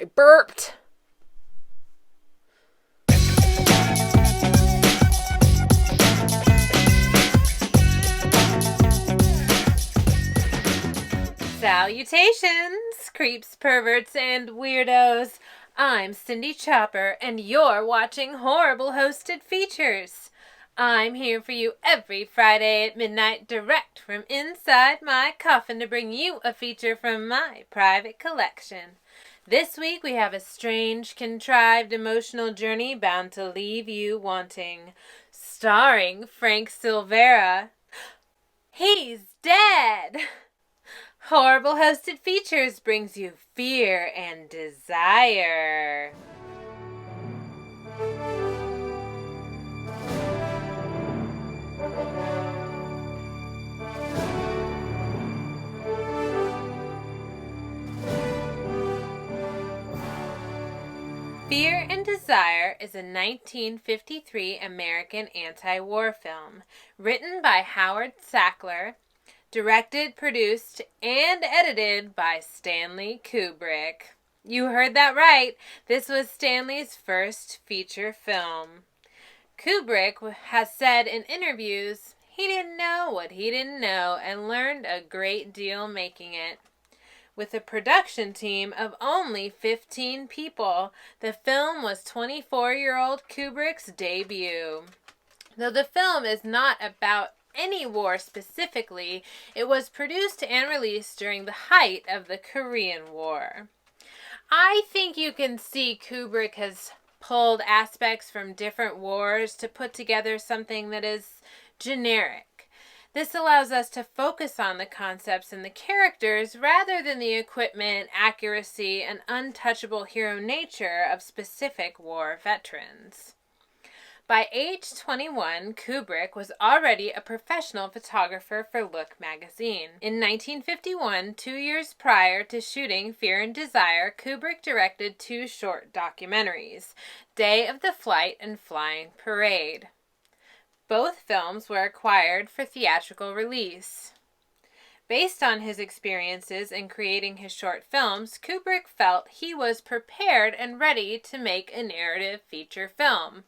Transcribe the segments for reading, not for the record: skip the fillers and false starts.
I burped. Salutations, creeps, perverts, and weirdos. I'm Sindie Chopper, and you're watching Horrible Hosted Features. I'm here for you every Friday at midnight, direct from inside my coffin, to bring you a feature from my private collection. This week we have a strange, contrived, emotional journey bound to leave you wanting. Starring Frank Silvera. He's dead! Horrible Hosted Features brings you Fear and Desire. Fear and Desire is a 1953 American anti-war film, written by Howard Sackler, directed, produced, and edited by Stanley Kubrick. You heard that right. This was Stanley's first feature film. Kubrick has said in interviews he didn't know what he didn't know and learned a great deal making it. With a production team of only 15 people, the film was 24-year-old Kubrick's debut. Though the film is not about any war specifically, it was produced and released during the height of the Korean War. I think you can see Kubrick has pulled aspects from different wars to put together something that is generic. This allows us to focus on the concepts and the characters rather than the equipment, accuracy, and untouchable hero nature of specific war veterans. By age 21, Kubrick was already a professional photographer for Look magazine. In 1951, 2 years prior to shooting Fear and Desire, Kubrick directed two short documentaries, Day of the Flight and Flying Parade. Both films were acquired for theatrical release. Based on his experiences in creating his short films, Kubrick felt he was prepared and ready to make a narrative feature film.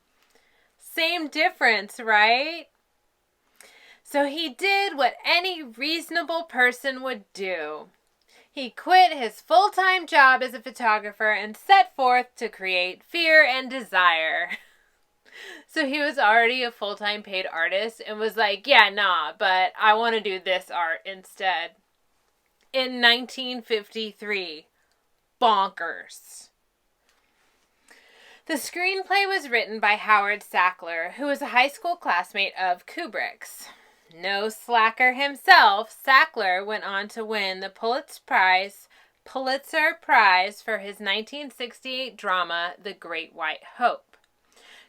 Same difference, right? So he did what any reasonable person would do. He quit his full-time job as a photographer and set forth to create Fear and Desire. So he was already a full-time paid artist and was like, yeah, nah, but I want to do this art instead. In 1953. Bonkers. The screenplay was written by Howard Sackler, who was a high school classmate of Kubrick's. No slacker himself, Sackler went on to win the Pulitzer Prize for his 1968 drama, The Great White Hope.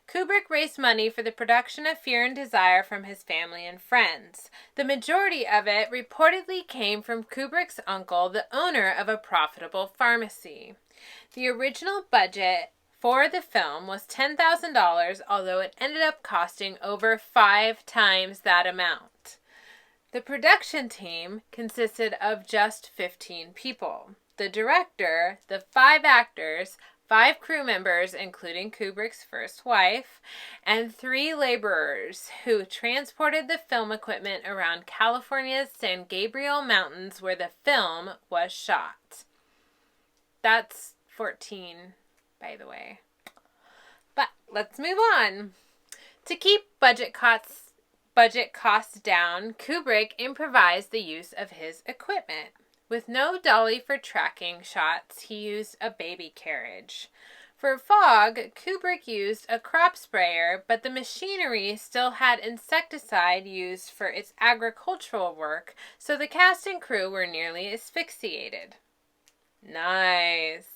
Kubrick raised money for the production of Fear and Desire from his family and friends. The majority of it reportedly came from Kubrick's uncle, the owner of a profitable pharmacy. The original budget for the film was $10,000, although it ended up costing over 5 times that amount. The production team consisted of just 15 people. The director, the 5 actors, 5 crew members, including Kubrick's first wife, and 3 laborers who transported the film equipment around California's San Gabriel Mountains where the film was shot. That's 14, by the way. But let's move on. To keep budget costs down, Kubrick improvised the use of his equipment. With no dolly for tracking shots, he used a baby carriage. For fog, Kubrick used a crop sprayer, but the machinery still had insecticide used for its agricultural work, so the cast and crew were nearly asphyxiated. Nice.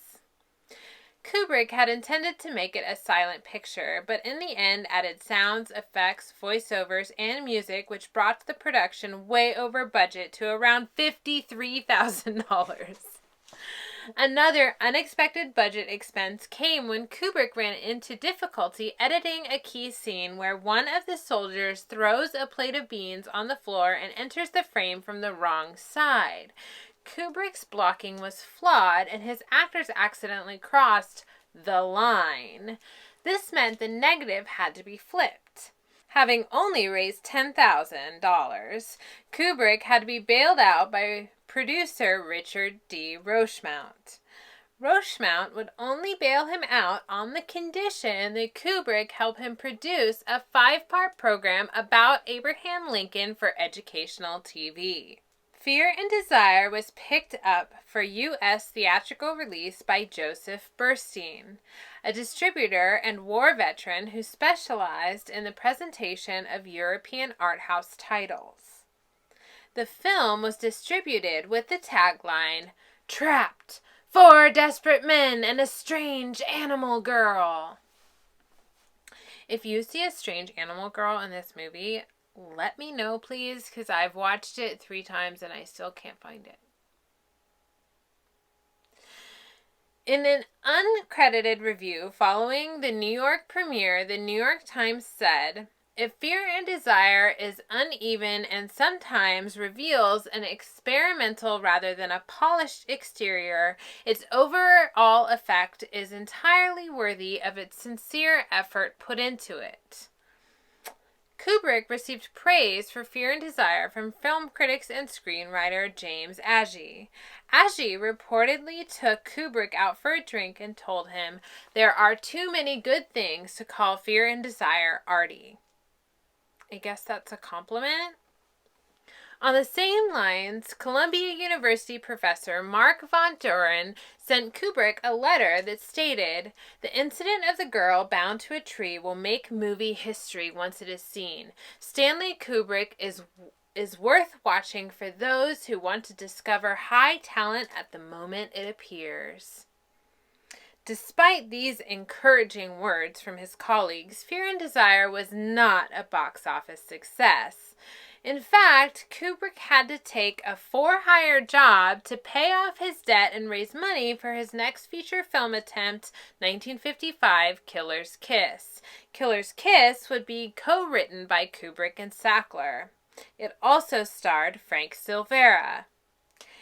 Kubrick had intended to make it a silent picture, but in the end added sounds, effects, voiceovers, and music, which brought the production way over budget to around $53,000. Another unexpected budget expense came when Kubrick ran into difficulty editing a key scene where one of the soldiers throws a plate of beans on the floor and enters the frame from the wrong side. Kubrick's blocking was flawed and his actors accidentally crossed the line. This meant the negative had to be flipped. Having only raised $10,000, Kubrick had to be bailed out by producer Richard D. Rochemount. Rochemount would only bail him out on the condition that Kubrick help him produce a 5-part program about Abraham Lincoln for educational TV. Fear and Desire was picked up for U.S. theatrical release by Joseph Burstein, a distributor and war veteran who specialized in the presentation of European art house titles. The film was distributed with the tagline, "Trapped! 4 desperate men and a strange animal girl." If you see a strange animal girl in this movie, let me know, please, because I've watched it 3 times and I still can't find it. In an uncredited review following the New York premiere, the New York Times said, "If Fear and Desire is uneven and sometimes reveals an experimental rather than a polished exterior, its overall effect is entirely worthy of its sincere effort put into it." Kubrick received praise for Fear and Desire from film critics and screenwriter James Agee. Agee reportedly took Kubrick out for a drink and told him, "There are too many good things to call Fear and Desire arty." I guess that's a compliment. On the same lines, Columbia University professor Mark Von Doren sent Kubrick a letter that stated, "The incident of the girl bound to a tree will make movie history once it is seen. Stanley Kubrick is worth watching for those who want to discover high talent at the moment it appears." Despite these encouraging words from his colleagues, Fear and Desire was not a box office success. In fact, Kubrick had to take a for-hire job to pay off his debt and raise money for his next feature film attempt, 1955, Killer's Kiss. Killer's Kiss would be co-written by Kubrick and Sackler. It also starred Frank Silvera.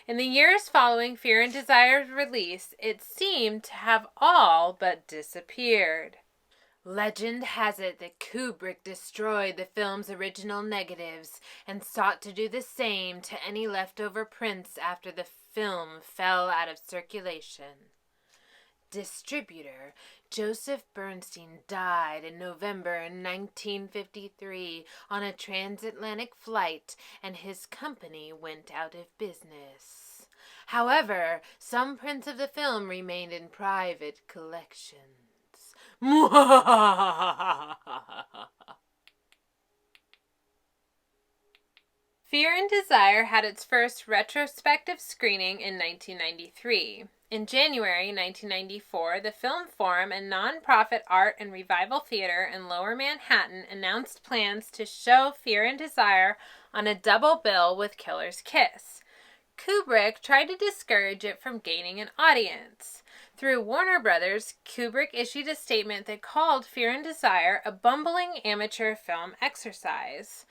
In the years following Fear and Desire's release, it seemed to have all but disappeared. Legend has it that Kubrick destroyed the film's original negatives and sought to do the same to any leftover prints after the film fell out of circulation. Distributor Joseph Bernstein died in November 1953 on a transatlantic flight, and his company went out of business. However, some prints of the film remained in private collections. Fear and Desire had its first retrospective screening in 1993. In January 1994, the Film Forum, a non-profit art and revival theater in Lower Manhattan, announced plans to show Fear and Desire on a double bill with Killer's Kiss. Kubrick tried to discourage it from gaining an audience. Through Warner Brothers, Kubrick issued a statement that called Fear and Desire a bumbling amateur film exercise.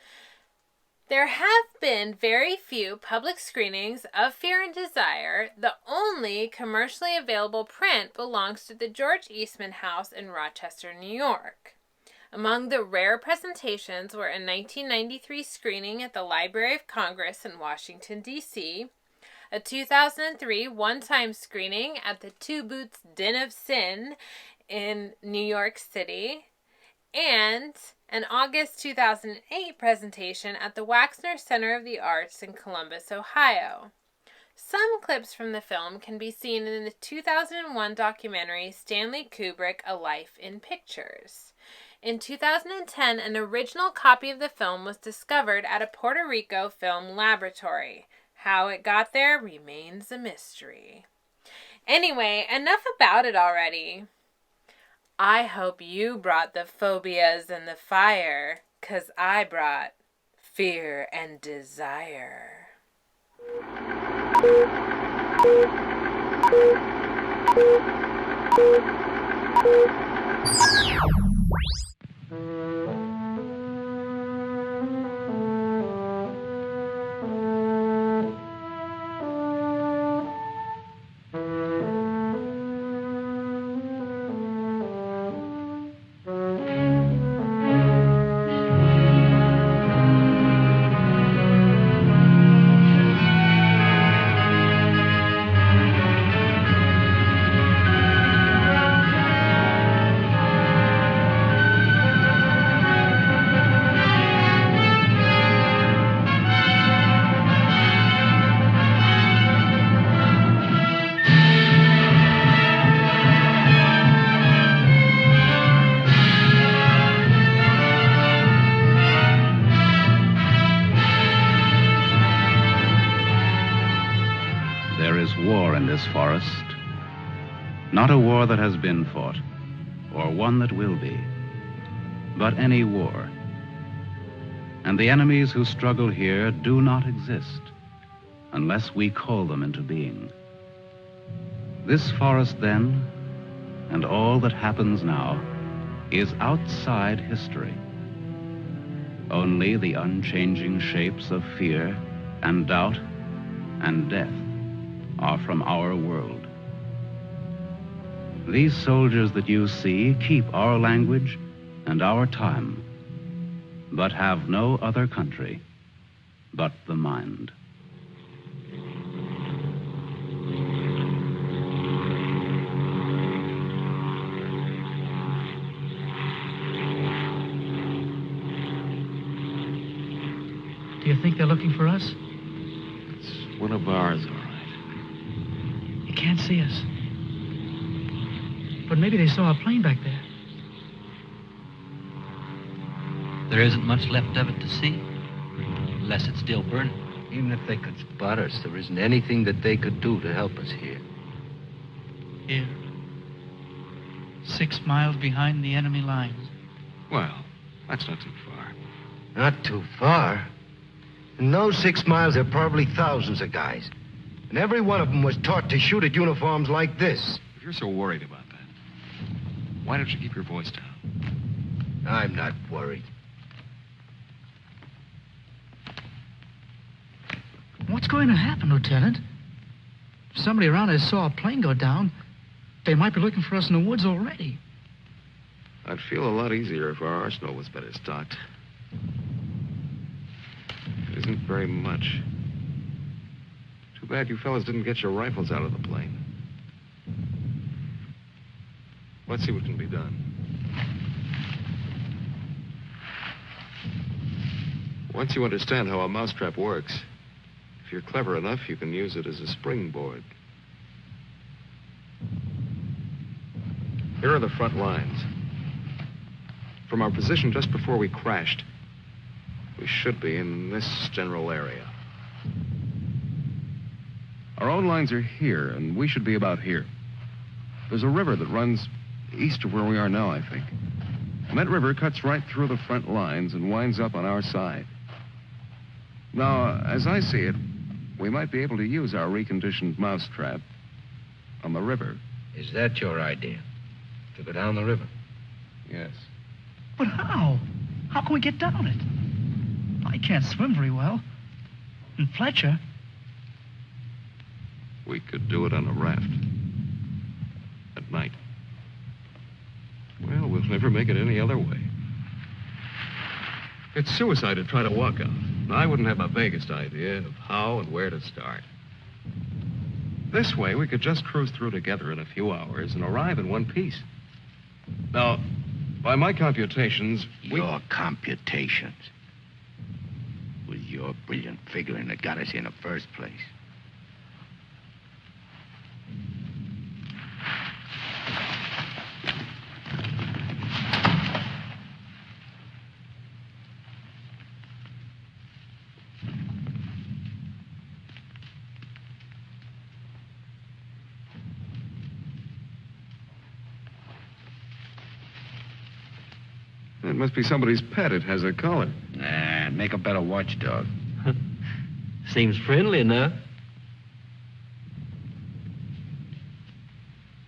There have been very few public screenings of Fear and Desire. The only commercially available print belongs to the George Eastman House in Rochester, New York. Among the rare presentations were a 1993 screening at the Library of Congress in Washington, D.C., a 2003 one-time screening at the Two Boots Den of Sin in New York City, and an August 2008 presentation at the Waxner Center of the Arts in Columbus, Ohio. Some clips from the film can be seen in the 2001 documentary Stanley Kubrick, A Life in Pictures. In 2010, an original copy of the film was discovered at a Puerto Rico film laboratory. How it got there remains a mystery. Anyway, enough about it already. I hope you brought the phobias and the fire, 'cause I brought Fear and Desire. forest, not a war that has been fought, or one that will be, but any war. And the enemies who struggle here do not exist unless we call them into being. This forest, then, and all that happens now, is outside history. Only the unchanging shapes of fear and doubt and death are from our world. These soldiers that you see keep our language and our time, but have no other country but the mind. Do you think they're looking for us? It's one of ours, all right. You can't see us. But maybe they saw a plane back there. There isn't much left of it to see, unless it's still burning. Even if they could spot us, there isn't anything that they could do to help us here. Here. 6 miles behind the enemy lines. Well, that's not too far. Not too far. In those 6 miles, there are probably thousands of guys. And every one of them was taught to shoot at uniforms like this. If you're so worried about that, why don't you keep your voice down? I'm not worried. What's going to happen, Lieutenant? If somebody around us saw a plane go down, they might be looking for us in the woods already. I'd feel a lot easier if our arsenal was better stocked. It isn't very much. Too bad you fellas didn't get your rifles out of the plane. Let's see what can be done. Once you understand how a mousetrap works, if you're clever enough, you can use it as a springboard. Here are the front lines. From our position just before we crashed, we should be in this general area. Our own lines are here, and we should be about here. There's a river that runs east of where we are now, I think. And that river cuts right through the front lines and winds up on our side. Now, as I see it, we might be able to use our reconditioned mousetrap on the river. Is that your idea? To go down the river? Yes. But how? How can we get down it? I can't swim very well. And Fletcher... We could do it on a raft. At night. Well, we'll never make it any other way. It's suicide to try to walk out. I wouldn't have the vaguest idea of how and where to start. This way, we could just cruise through together in a few hours and arrive in one piece. Now, by my computations, Your computations? It was your brilliant figuring that got us here in the first place. It must be somebody's pet. It has a collar. Nah, make a better watchdog. Seems friendly enough.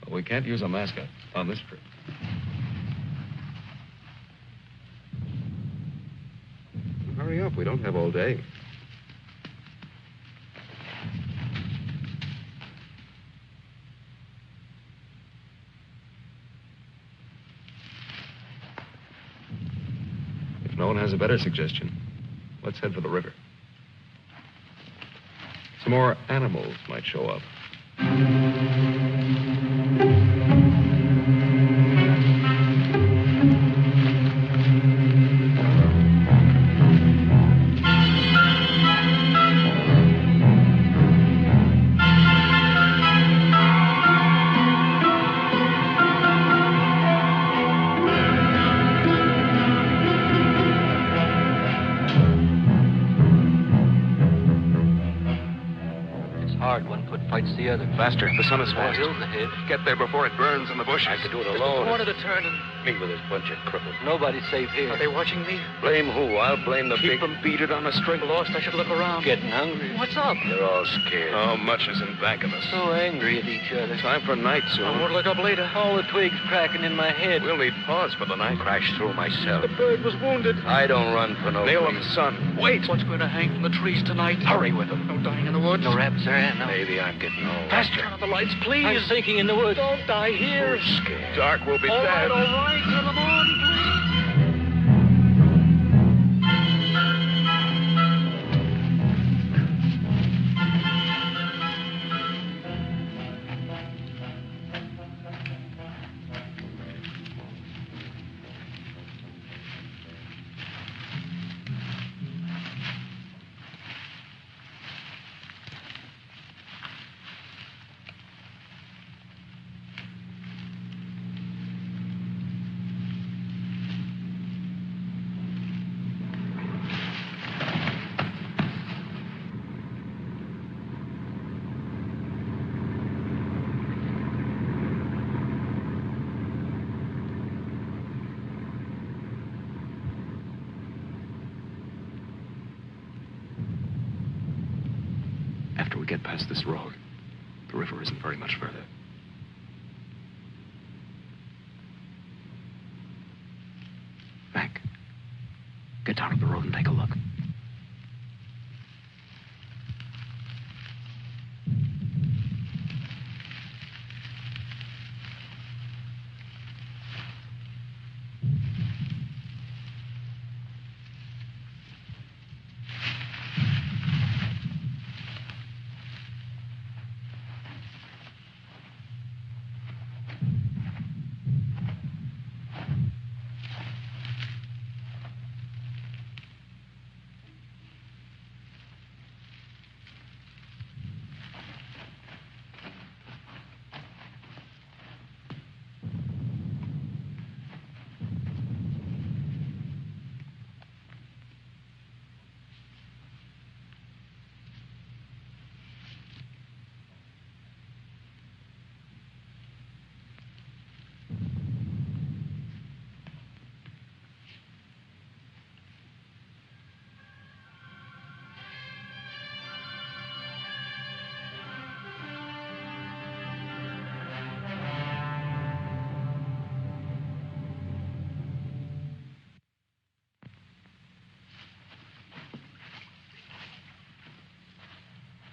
But we can't use a mascot on this trip. Hurry up. We don't have all day. If no one has a better suggestion, let's head for the river. Some more animals might show up. together. Faster. The sun is More fast. hills ahead. Get there before it burns in the bushes. I could do it Just alone. a corner to turn and... Me with this bunch of cripples. Nobody's safe here. Are they watching me? Blame who? I'll blame the Keep big... them beat it on a string. Lost, I should look around. Getting hungry. What's up? They're all scared. Oh, much is in back of us. So angry at each other. Time for night I soon. won't look up later. All the twigs cracking in my head. We'll need pause for the night. Crash through myself. The bird was wounded. I don't run for no Nail of reason. the sun. Wait! What's going to hang from the trees tonight? Hurry with them. No dying in the woods. No rabbits there? No. Maybe I'm getting old. Faster. Turn on the lights, please. I'm sinking in the woods. Don't die here. Who's scared? Dark will be All dead. right. To the moon, please. After we get past this road, the river isn't very much further. Mac, get down to the road and take a look.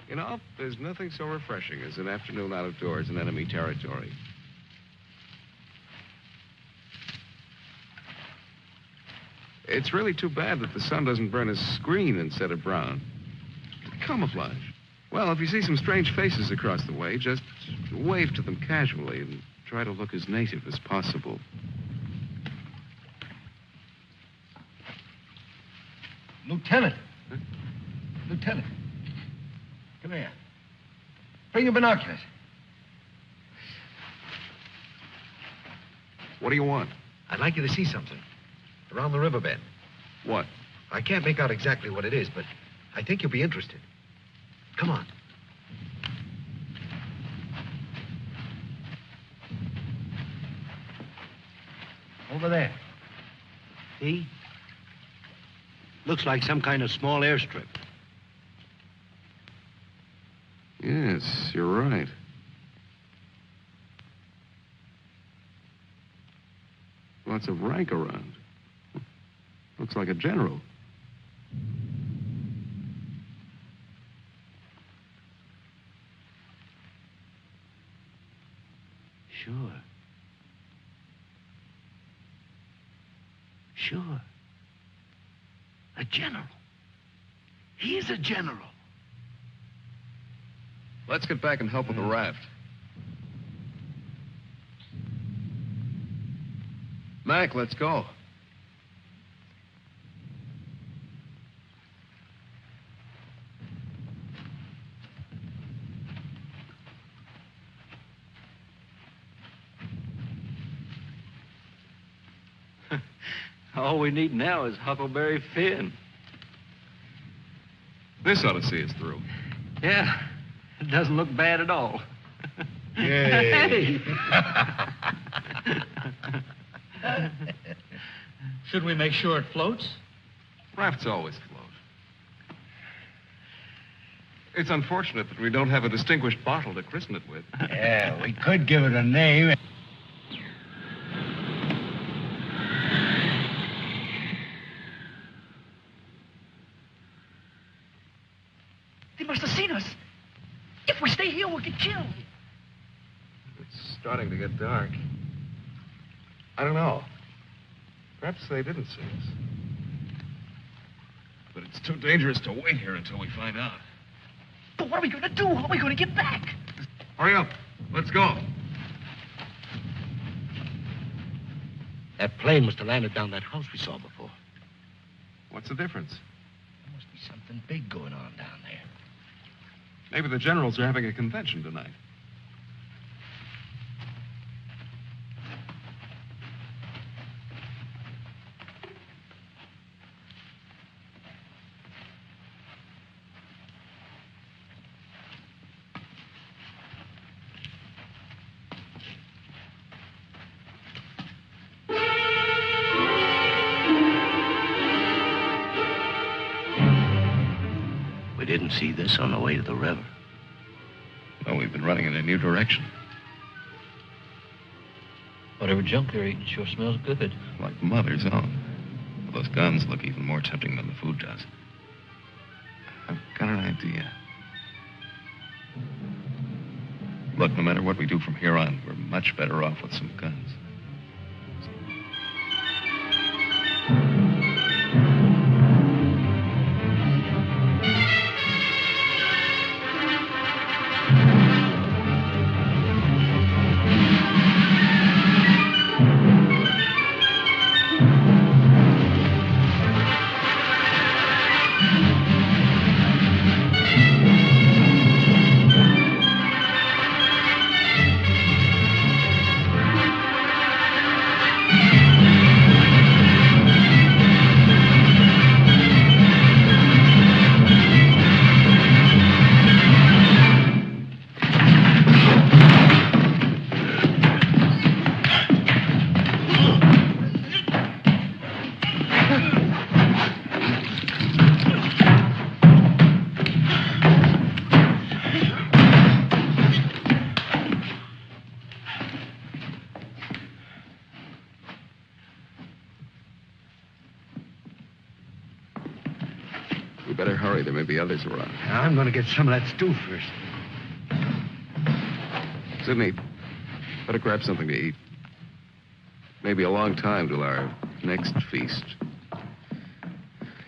You know, there's nothing so refreshing as an afternoon out of doors in enemy territory. It's really too bad that the sun doesn't burn his screen instead of brown. Camouflage. Well, if you see some strange faces across the way, just wave to them casually and try to look as native as possible. Lieutenant. Huh? Lieutenant. Come here. Bring your binoculars. What do you want? I'd like you to see something. Around the riverbed. What? I can't make out exactly what it is, but I think you'll be interested. Come on. Over there. See? Looks like some kind of small airstrip. Yes, you're right. Lots of rank around. Looks like a general. Sure. Sure. A general. He's a general. Let's get back and help with the raft. Mac, let's go. All we need now is Huckleberry Finn. This ought to see us through. Yeah, it doesn't look bad at all. Yay. Should we make sure it floats? Rafts always float. It's unfortunate that we don't have a distinguished bottle to christen it with. Yeah, we could give it a name. They must have seen us. If we stay here, we'll get killed. It's starting to get dark. I don't know. Perhaps they didn't see us. But it's too dangerous to wait here until we find out. But what are we going to do? How are we going to get back? Hurry up. Let's go. That plane must have landed down that house we saw before. What's the difference? There must be something big going on down there. Maybe the generals are having a convention tonight. We didn't see this on the way to the river. No, we've been running in a new direction. Whatever junk they're eating sure smells good. Like Mother's own. Those guns look even more tempting than the food does. I've got an idea. Look, no matter what we do from here on, we're much better off with some guns. We better hurry. There may be others around. I'm going to get some of that stew first. Sydney, better grab something to eat. Maybe a long time till our next feast.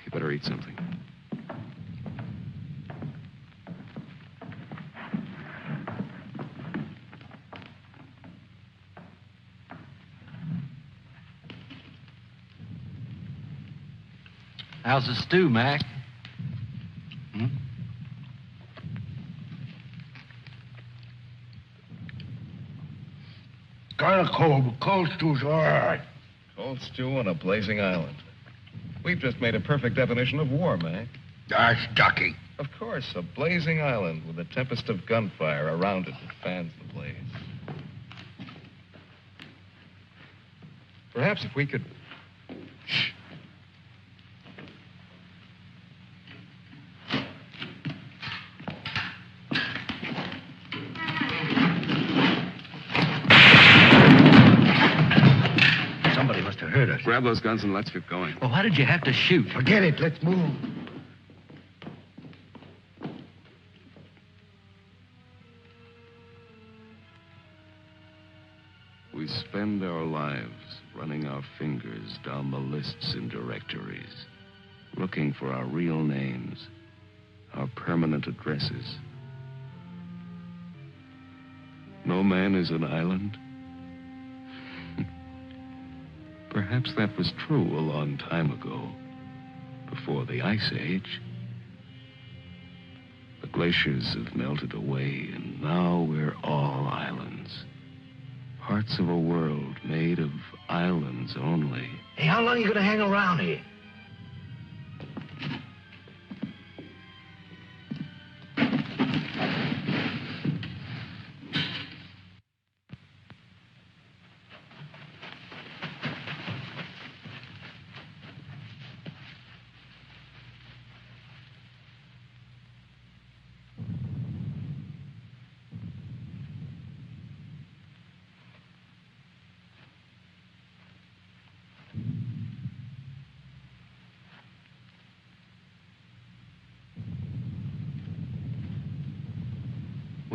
You better eat something. How's the stew, Mac? Kind of cold, but cold stew's all right. Cold stew on a blazing island. We've just made a perfect definition of war, Mac. That's ducky. Of course, a blazing island with a tempest of gunfire around it that fans the blaze. Perhaps if we could... Shh. Somebody must have heard us. Grab those guns and let's get going. Well, why did you have to shoot? Forget it. Let's move. We spend our lives running our fingers down the lists and directories, looking for our real names, our permanent addresses. No man is an island. Perhaps that was true a long time ago, before the Ice Age. The glaciers have melted away, and now we're all islands. Parts of a world made of islands only. Hey, how long are you going to hang around here?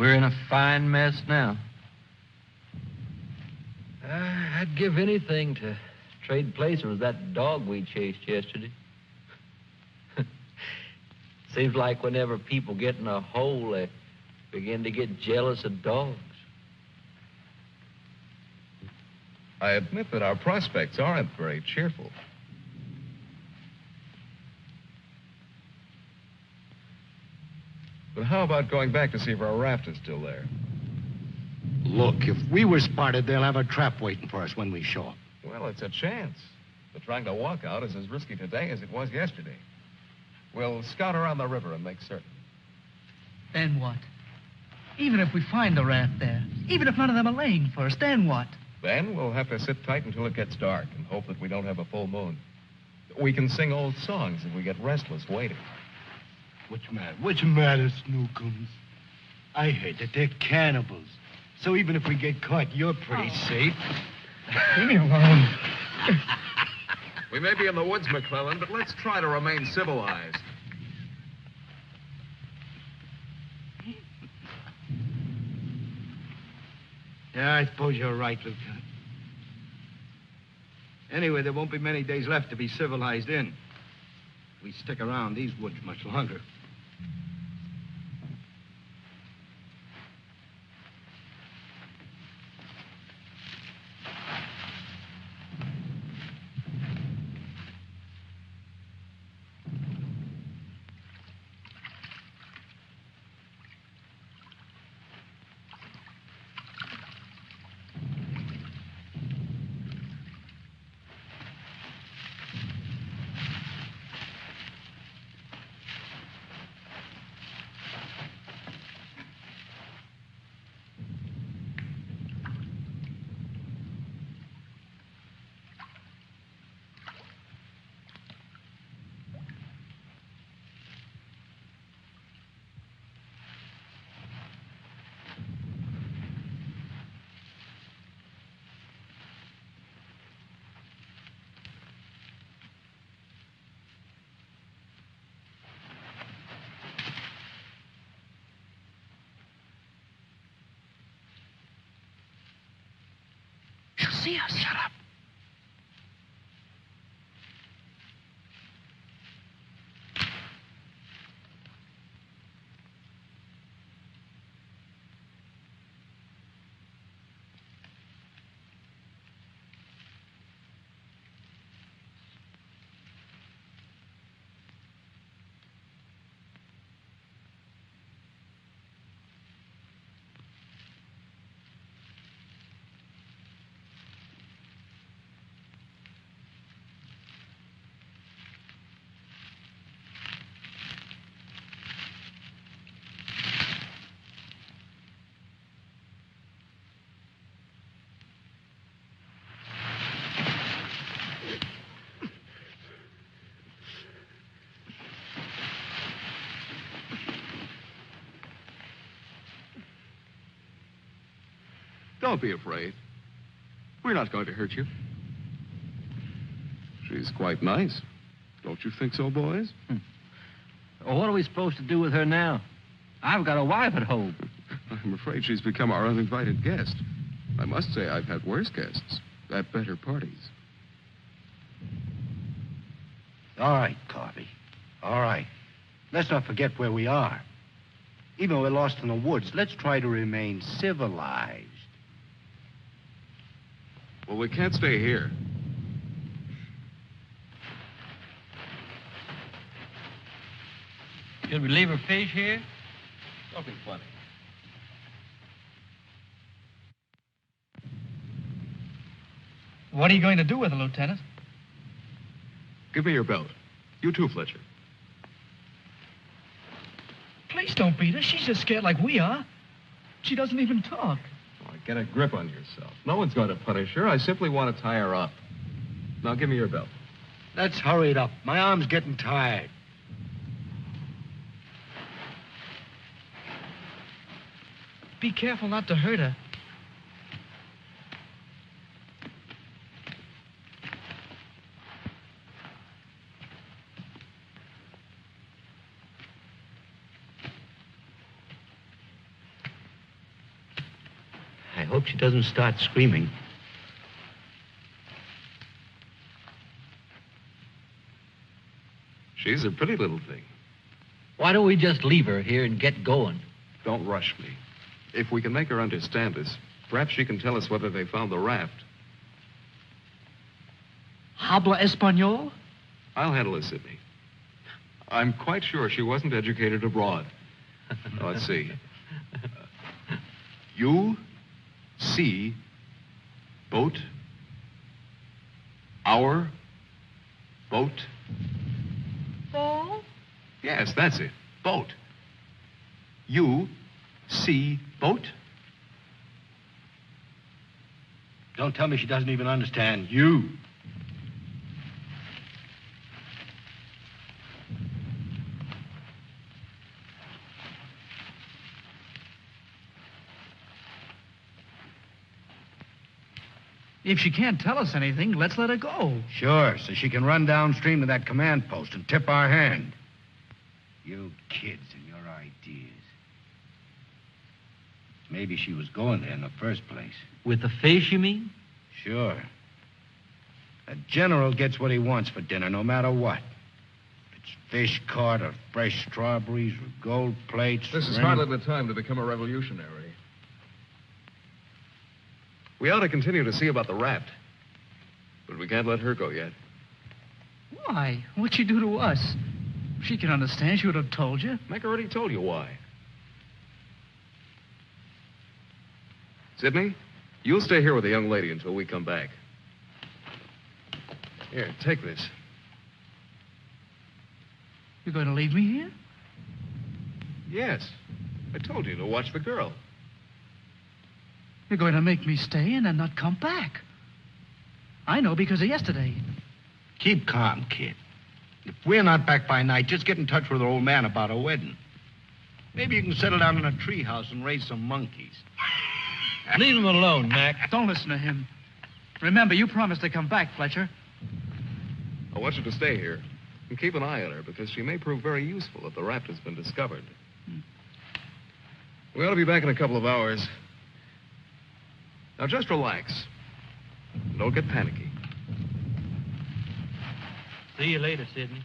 We're in a fine mess now. I'd give anything to trade places with that dog we chased yesterday. Seems like whenever people get in a hole, they begin to get jealous of dogs. I admit that our prospects aren't very cheerful. But how about going back to see if our raft is still there? Look, if we were spotted, they'll have a trap waiting for us when we show up. Well, it's a chance. But trying to walk out is as risky today as it was yesterday. We'll scout around the river and make certain. Then what? Even if we find the raft there, even if none of them are laying for us, then what? Then we'll have to sit tight until it gets dark and hope that we don't have a full moon. We can sing old songs if we get restless waiting. What's the matter, Snookums? I heard that they're cannibals. So even if we get caught, you're pretty safe. Leave me alone. We may be in the woods, McClellan, but let's try to remain civilized. Yeah, I suppose you're right, Lieutenant. Anyway, there won't be many days left to be civilized in. If we stick around these woods much longer. She'll see us. Shut up. Don't be afraid. We're not going to hurt you. She's quite nice. Don't you think so, boys? Well, what are we supposed to do with her now? I've got a wife at home. I'm afraid she's become our uninvited guest. I must say I've had worse guests at better parties. All right, Carby. All right. Let's not forget where we are. Even though we're lost in the woods, let's try to remain civilized. Well, we can't stay here. Should we leave her fish here? Don't be funny. What are you going to do with her, Lieutenant? Give me your belt. You too, Fletcher. Please don't beat her. She's just scared like we are. She doesn't even talk. Oh, get a grip on yourself. No one's going to punish her. I simply want to tie her up. Now, give me your belt. Let's hurry it up. My arm's getting tired. Be careful not to hurt her. hope she doesn't start screaming. She's a pretty little thing. Why don't we just leave her here and get going? Don't rush me. If we can make her understand us, perhaps she can tell us whether they found the raft. Habla Espanol? I'll handle it, Sidney. I'm quite sure she wasn't educated abroad. Now, let's see. You see boat, our boat. Boat? Yes, that's it. Boat. You see boat? Don't tell me she doesn't even understand you. If she can't tell us anything, let's let her go. Sure, so she can run downstream to that command post and tip our hand. You kids and your ideas. Maybe she was going there in the first place. With the fish, you mean? Sure. A general gets what he wants for dinner, no matter what. If it's fish caught or fresh strawberries or gold plates. This is or hardly the time to become a revolutionary. We ought to continue to see about the raft. But we can't let her go yet. Why? What'd she do to us? If she can understand, she would have told you. Mac already told you why. Sidney, you'll stay here with the young lady until we come back. Here, take this. You're going to leave me here? Yes. I told you to watch the girl. You're going to make me stay and then not come back. I know because of yesterday. Keep calm, kid. If we're not back by night, just get in touch with our old man about our wedding. Maybe you can settle down in a treehouse and raise some monkeys. Leave him alone, Mac. Don't listen to him. Remember, you promised to come back, Fletcher. I want you to stay here and keep an eye on her because she may prove very useful if the raft has been discovered. We ought to be back in a couple of hours. Now, just relax. Don't get panicky. See you later, Sidney.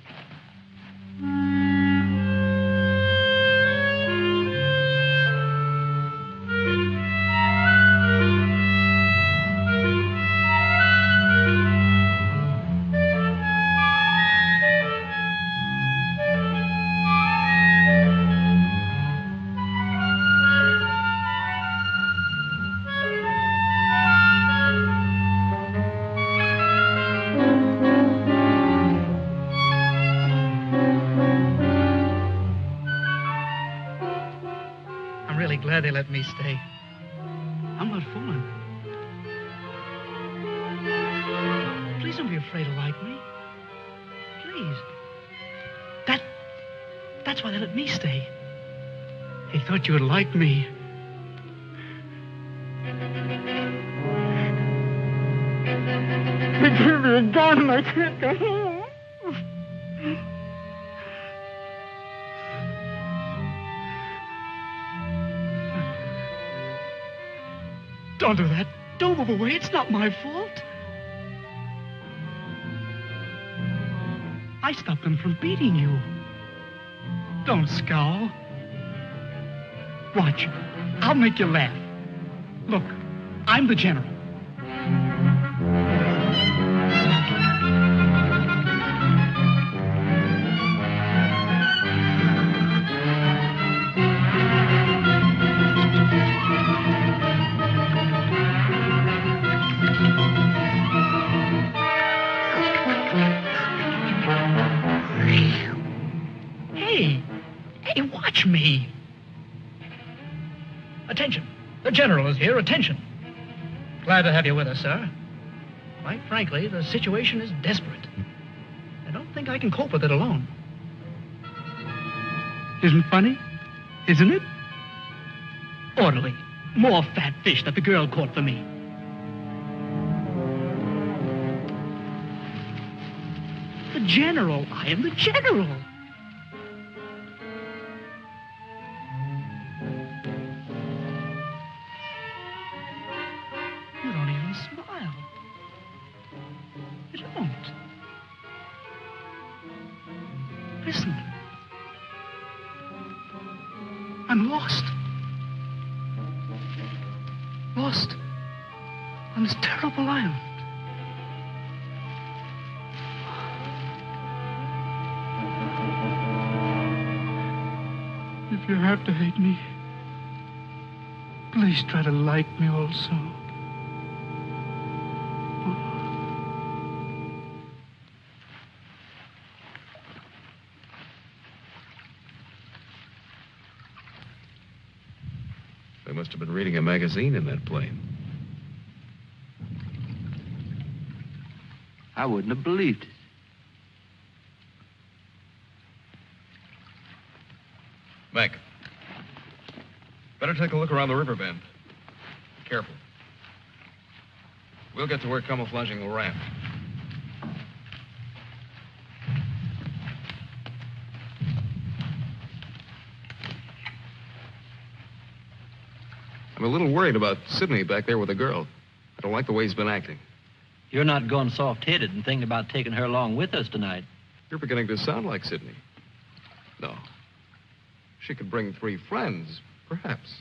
Glad they let me stay. I'm not fooling. Please don't be afraid to like me. Please. That's why they let me stay. They thought you would like me. They gave me a gun and I can't go home. Don't do that. Don't move away. It's not my fault. I stopped them from beating you. Don't scowl. Watch. I'll make you laugh. Look, I'm the general. Hey, watch me. Attention. The general is here. Attention. Glad to have you with us, sir. Quite frankly, the situation is desperate. I don't think I can cope with it alone. Isn't funny? Isn't it? Orderly. More fat fish that the girl caught for me. The general. I am the general. smile. You don't. Listen. I'm lost. Lost on this terrible island. If you have to hate me, please try to like me also. They must have been reading a magazine in that plane. I wouldn't have believed it. Mac, better take a look around the river bend. Careful. We'll get to where camouflaging will ramp. I'm a little worried about Sydney back there with the girl. I don't like the way he's been acting. You're not going soft-headed and thinking about taking her along with us tonight. You're beginning to sound like Sydney. No. She could bring 3 friends, perhaps.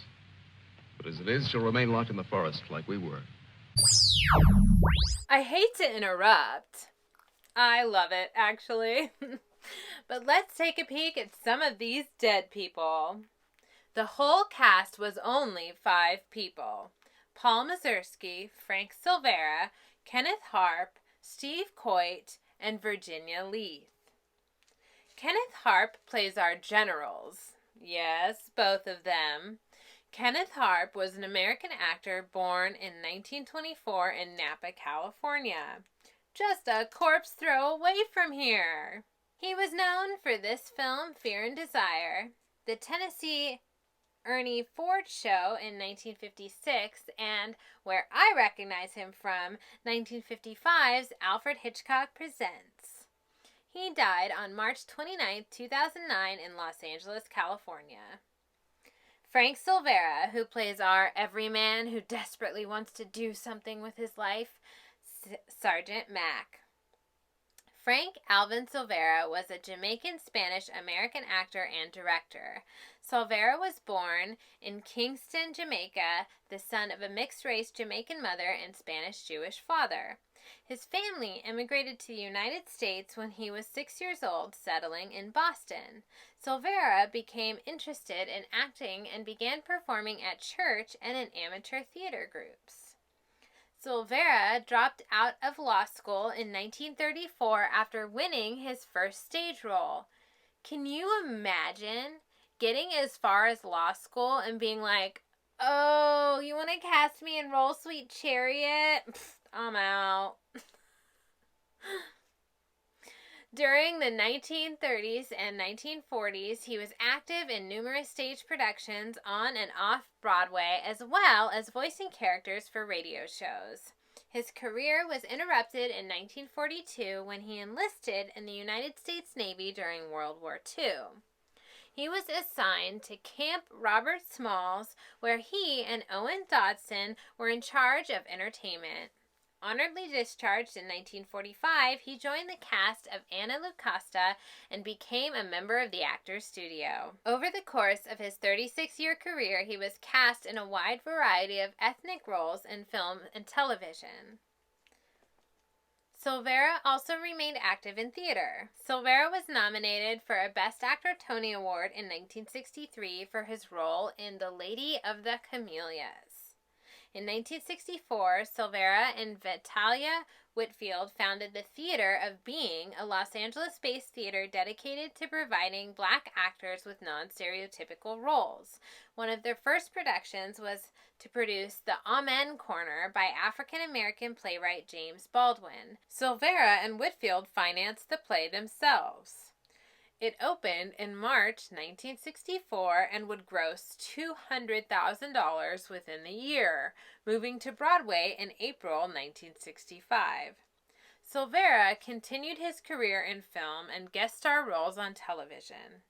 But as it is, she'll remain locked in the forest like we were. I hate to interrupt. I love it, actually. But let's take a peek at some of these dead people. The whole cast was only 5 people. Paul Mazursky, Frank Silvera, Kenneth Harp, Steve Coit, and Virginia Leith. Kenneth Harp plays our generals. Yes, both of them. Kenneth Harp was an American actor born in 1924 in Napa, California. Just a corpse throw away from here. He was known for this film, Fear and Desire, the Tennessee Ernie Ford Show in 1956, and where I recognize him from, 1955's Alfred Hitchcock Presents. He died on March 29, 2009 in Los Angeles, California. Frank Silvera, who plays our everyman who desperately wants to do something with his life, Sergeant Mac. Frank Alvin Silvera was a Jamaican-Spanish-American actor and director. Silvera was born in Kingston, Jamaica, the son of a mixed-race Jamaican mother and Spanish-Jewish father. His family immigrated to the United States when he was 6 years old, settling in Boston. Silvera became interested in acting and began performing at church and in amateur theater groups. Silvera dropped out of law school in 1934 after winning his first stage role. Can you imagine getting as far as law school and being like, oh, you want to cast me in Roll Sweet Chariot? Pfft, I'm out. During the 1930s and 1940s, he was active in numerous stage productions on and off Broadway, as well as voicing characters for radio shows. His career was interrupted in 1942 when he enlisted in the United States Navy during World War II. He was assigned to Camp Robert Smalls, where he and Owen Dodson were in charge of entertainment. Honorably discharged in 1945, he joined the cast of Anna Lucasta and became a member of the Actors Studio. Over the course of his 36-year career, he was cast in a wide variety of ethnic roles in film and television. Silvera also remained active in theater. Silvera was nominated for a Best Actor Tony Award in 1963 for his role in The Lady of the Camellias. In 1964, Silvera and Vitalia Whitfield founded the Theater of Being, a Los Angeles-based theater dedicated to providing black actors with non-stereotypical roles. One of their first productions was to produce The Amen Corner by African-American playwright James Baldwin. Silvera and Whitfield financed the play themselves. It opened in March 1964 and would gross $200,000 within the year, moving to Broadway in April 1965. Silvera continued his career in film and guest star roles on television.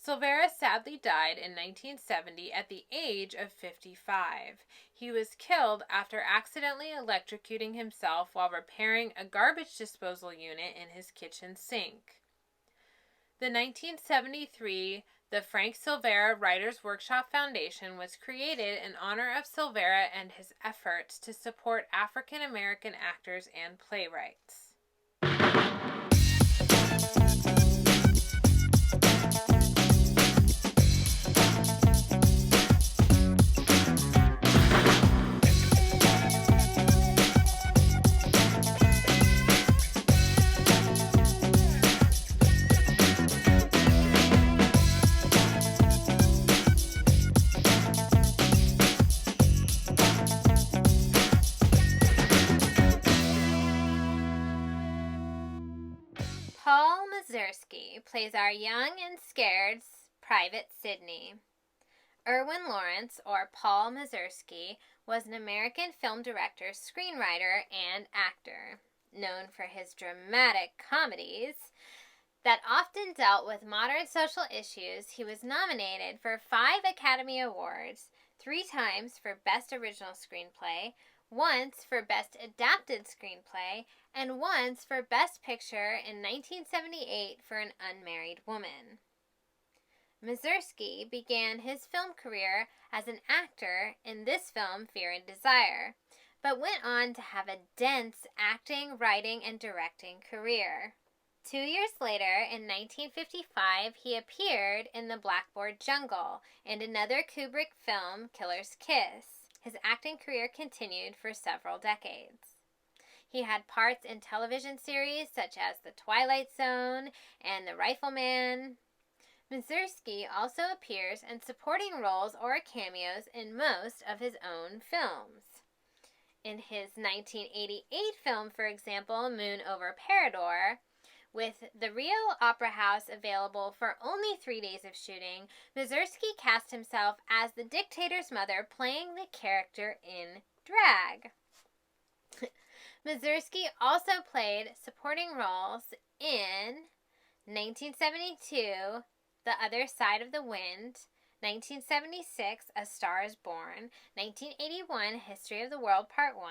Silvera sadly died in 1970 at the age of 55. He was killed after accidentally electrocuting himself while repairing a garbage disposal unit in his kitchen sink. The 1973 The Frank Silvera Writers Workshop Foundation was created in honor of Silvera and his efforts to support African American actors and playwrights. Paul Mazursky plays our young and scared Private Sydney. Erwin Lawrence, or Paul Mazursky, was an American film director, screenwriter, and actor. Known for his dramatic comedies that often dealt with modern social issues, he was nominated for 5 Academy Awards, 3 times for Best Original Screenplay, once for Best Adapted Screenplay, and once for Best Picture in 1978 for An Unmarried Woman. Mazursky began his film career as an actor in this film, Fear and Desire, but went on to have a dense acting, writing, and directing career. 2 years later, in 1955, he appeared in The Blackboard Jungle and another Kubrick film, Killer's Kiss. His acting career continued for several decades. He had parts in television series such as The Twilight Zone and The Rifleman. Mazursky also appears in supporting roles or cameos in most of his own films. In his 1988 film, for example, Moon over Parador, with the Rio Opera House available for only 3 days of shooting, Mazursky cast himself as the dictator's mother, playing the character in drag. Mazursky also played supporting roles in 1972, The Other Side of the Wind, 1976, A Star is Born, 1981, History of the World Part 1,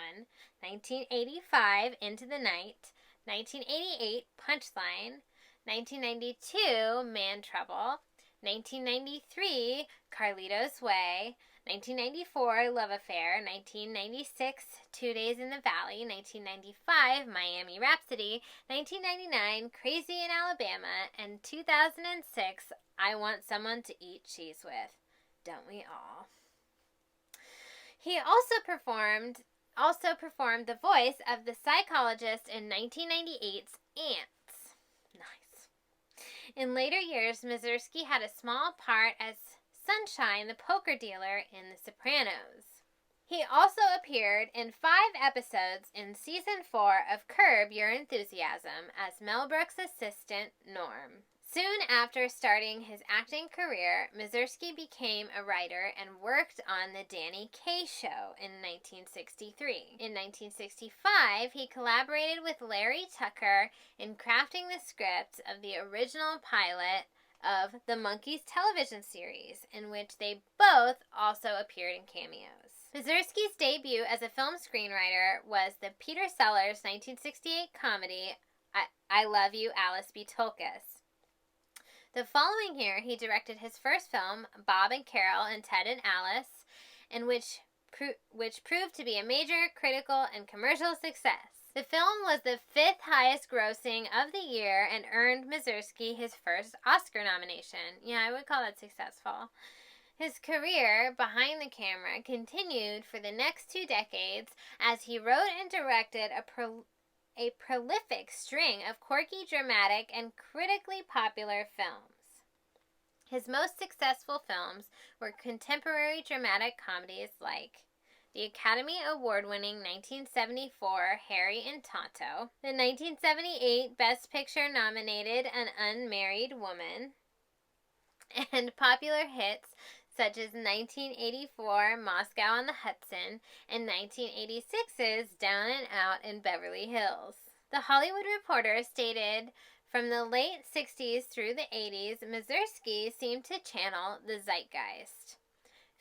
1985, Into the Night, 1988, Punchline, 1992, Man Trouble, 1993, Carlito's Way, 1994, Love Affair, 1996, 2 Days in the Valley, 1995, Miami Rhapsody, 1999, Crazy in Alabama, and 2006, I Want Someone to Eat Cheese With. Don't we all? He also performed the voice of the psychologist in 1998's Ants. Nice. In later years, Mazursky had a small part as Sunshine, the poker dealer in The Sopranos. He also appeared in 5 episodes in Season 4 of Curb Your Enthusiasm as Mel Brooks' assistant, Norm. Soon after starting his acting career, Mazursky became a writer and worked on The Danny Kaye Show in 1963. In 1965, he collaborated with Larry Tucker in crafting the script of the original pilot of the Monkees television series, in which they both also appeared in cameos. Mazursky's debut as a film screenwriter was the Peter Sellers 1968 comedy, I Love You, Alice B. Toklas. The following year, he directed his first film, Bob and Carol and Ted and Alice, and which proved to be a major critical and commercial success. The film was the 5th highest grossing of the year and earned Mazursky his first Oscar nomination. Yeah, I would call that successful. His career behind the camera continued for the next 2 decades as he wrote and directed a prolific string of quirky, dramatic, and critically popular films. His most successful films were contemporary dramatic comedies like the Academy Award-winning 1974 Harry and Tonto, the 1978 Best Picture nominated An Unmarried Woman, and popular hits such as 1984 Moscow on the Hudson and 1986's Down and Out in Beverly Hills. The Hollywood Reporter stated From the late 60s through the 80s, Mazursky seemed to channel the zeitgeist.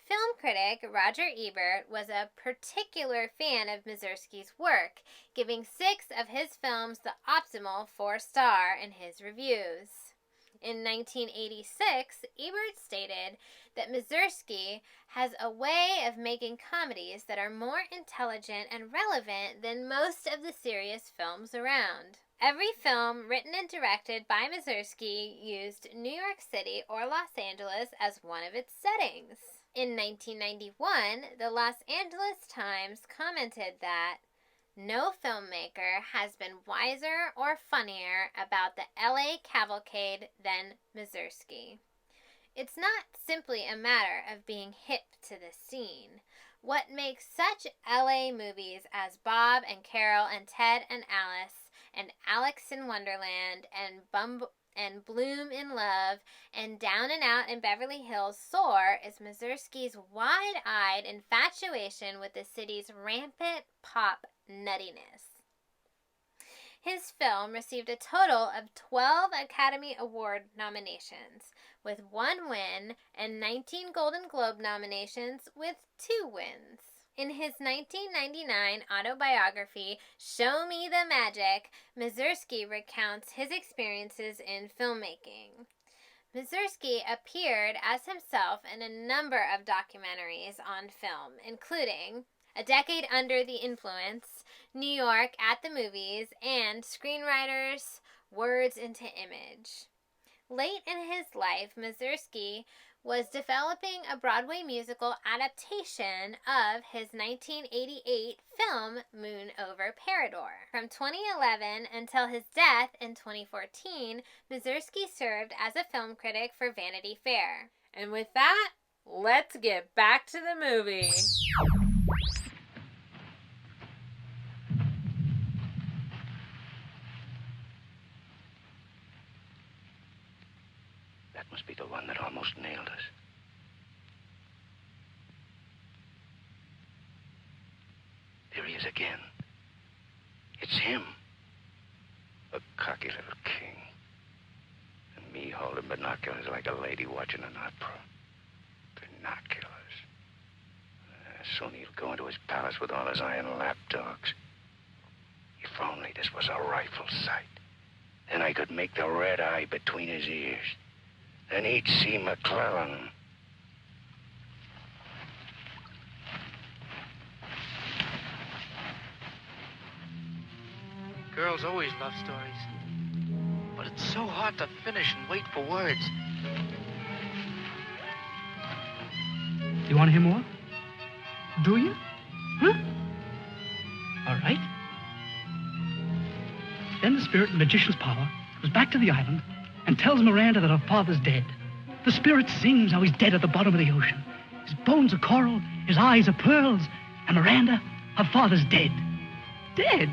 Film critic Roger Ebert was a particular fan of Mazursky's work, giving 6 of his films the optimal 4-star in his reviews. In 1986, Ebert stated that Mazursky has a way of making comedies that are more intelligent and relevant than most of the serious films around. Every film written and directed by Mazursky used New York City or Los Angeles as one of its settings. In 1991, the Los Angeles Times commented that no filmmaker has been wiser or funnier about the LA cavalcade than Mazursky. It's not simply a matter of being hip to the scene. What makes such LA movies as Bob and Carol and Ted and Alice and Alex in Wonderland and Bloom in Love and Down and Out in Beverly Hills soar is Mazursky's wide-eyed infatuation with the city's rampant pop nuttiness. His film received a total of 12 Academy Award nominations, with 1 win, and 19 Golden Globe nominations, with 2 wins. In his 1999 autobiography, Show Me the Magic, Mazursky recounts his experiences in filmmaking. Mazursky appeared as himself in a number of documentaries on film, including A Decade Under the Influence, New York at the Movies, and Screenwriters, Words into Image. Late in his life, Mazursky was developing a Broadway musical adaptation of his 1988 film Moon Over Parador. From 2011 until his death in 2014, Mazursky served as a film critic for Vanity Fair. And with that, let's get back to the movie. That must be the one that almost nailed us. There he is again. It's him. A cocky little king. And me holding binoculars like a lady watching an opera. Binoculars. Soon he'll go into his palace with all his iron lapdogs. If only this was a rifle sight. Then I could make the red eye between his ears. Then he'd see McClellan. Girls always love stories. But it's so hard to finish and wait for words. You want to hear more? Do you? Huh? All right. Then the spirit in the magician's power goes back to the island and tells Miranda that her father's dead. The spirit sings how he's dead at the bottom of the ocean. His bones are coral, his eyes are pearls, and Miranda, her father's dead. Dead?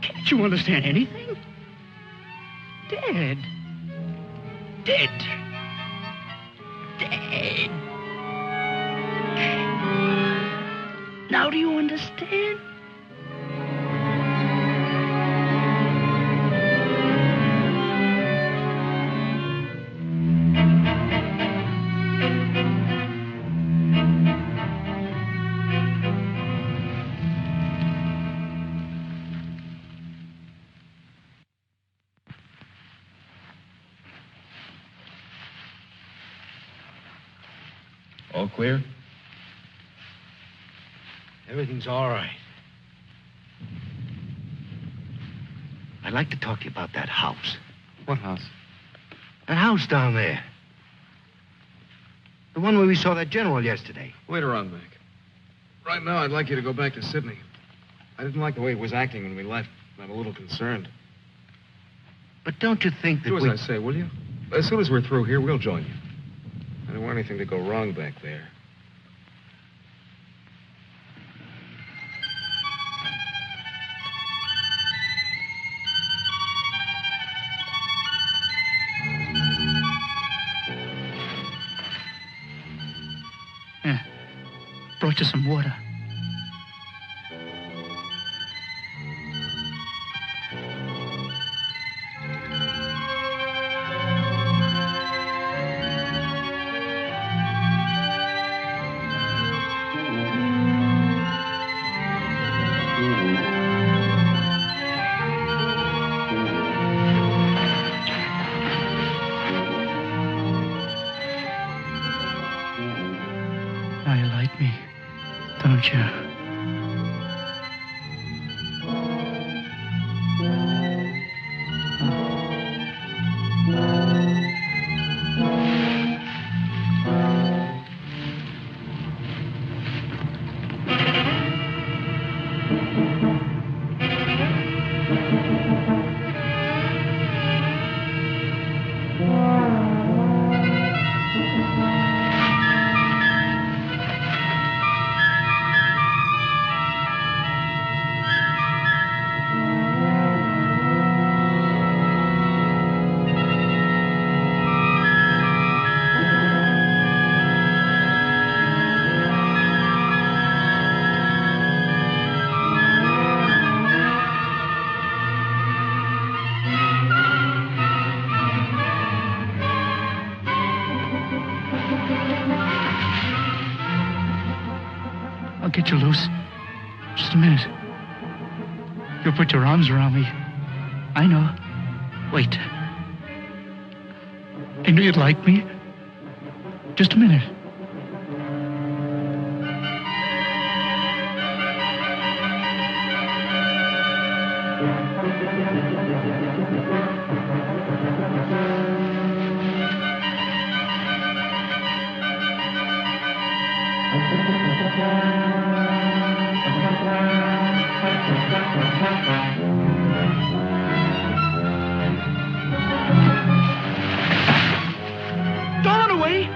Can't you understand anything? Dead. Dead. Dead. Now do you understand? All clear? Everything's all right. I'd like to talk to you about that house. What house? That house down there. The one where we saw that general yesterday. Later on, Mac. Right now, I'd like you to go back to Sydney. I didn't like the way he was acting when we left. I'm a little concerned. But don't you think that Do as I say, will you? As soon as we're through here, we'll join you. I don't want anything to go wrong back there. Yeah. Brought you some water. future. I'll get you loose. Just a minute. You'll put your arms around me. I know. Wait. I knew you'd like me. Just a minute. Don't run away.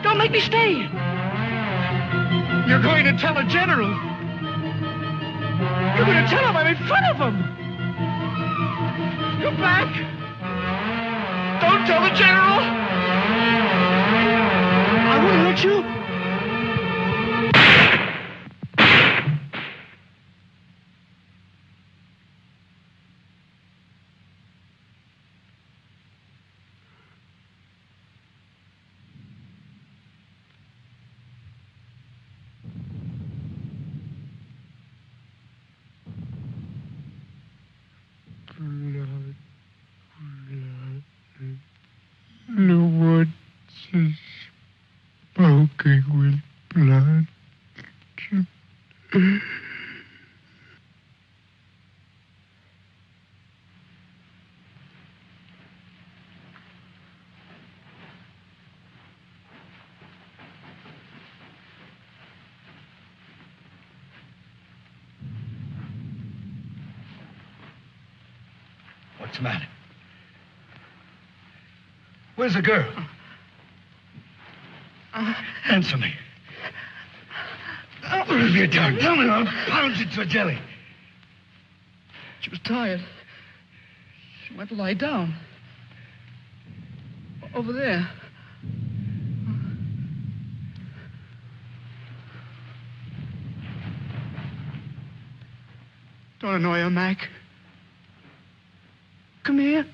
Don't make me stay. You're going to tell the general. You're going to tell him I'm in front of him. Come back. Don't tell the general. I won't hurt you. The woods is smoking with blood. What's the matter? Where's the girl? Answer me. What have you done? Tell me, I'll pound you to a jelly. She was tired. She went to lie down. Over there. Don't annoy her, Mac. Come here.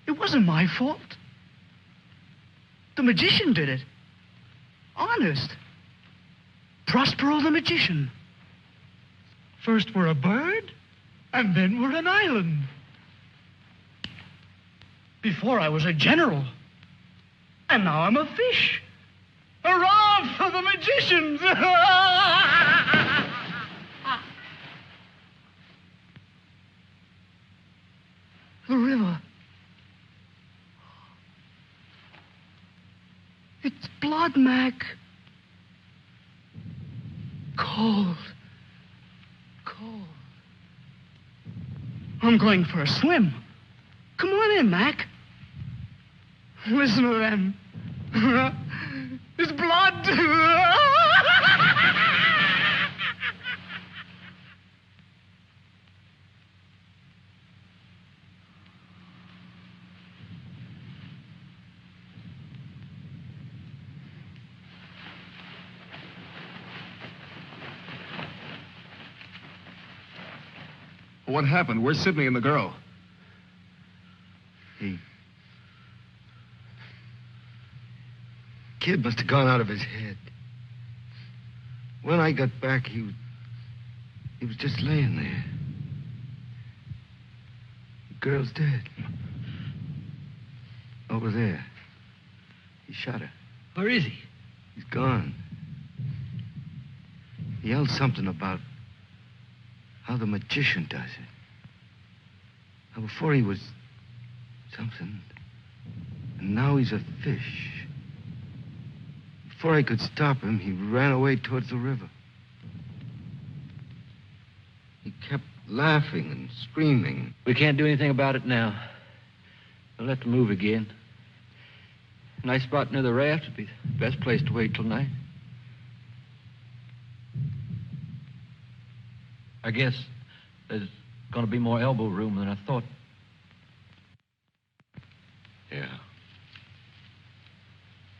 It wasn't my fault. The magician did it. Honest. Prospero the magician. First we're a bird, and then we're an island. Before I was a general, and now I'm a fish. Hurrah for the magicians! The river. It's blood, Mac. Cold. Cold. I'm going for a swim. Come on in, Mac. Listen to them. It's blood. What happened? Where's Sydney and the girl? kid must have gone out of his head. When I got back, he was just laying there. The girl's dead. Over there. He shot her. Where is he? He's gone. He yelled something about how the magician does it. How before he was something, and now he's a fish. Before I could stop him, he ran away towards the river. He kept laughing and screaming. We can't do anything about it now. We'll have to move again. A nice spot near the raft would be the best place to wait till night. I guess there's going to be more elbow room than I thought. Yeah.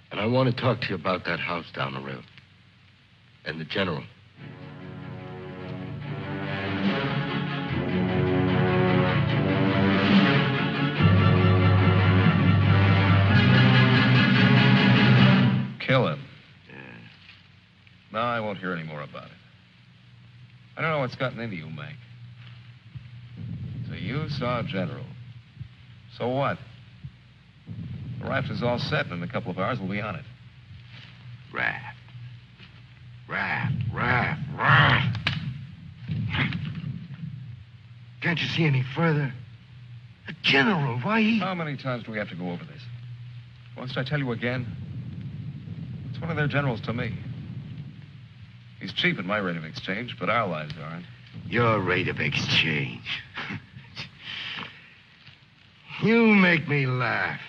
And I want to talk to you about that house down the river. And the general. Kill him. Yeah. No, I won't hear any more about it. I don't know what's gotten into you, Mac. So you saw a general. So what? The raft is all set, and in a couple of hours we'll be on it. Raft. Can't you see any further? A general, why he... How many times do we have to go over this? Must I tell you again? It's one of their generals to me. He's cheap at my rate of exchange, but our lives aren't. Your rate of exchange. You make me laugh.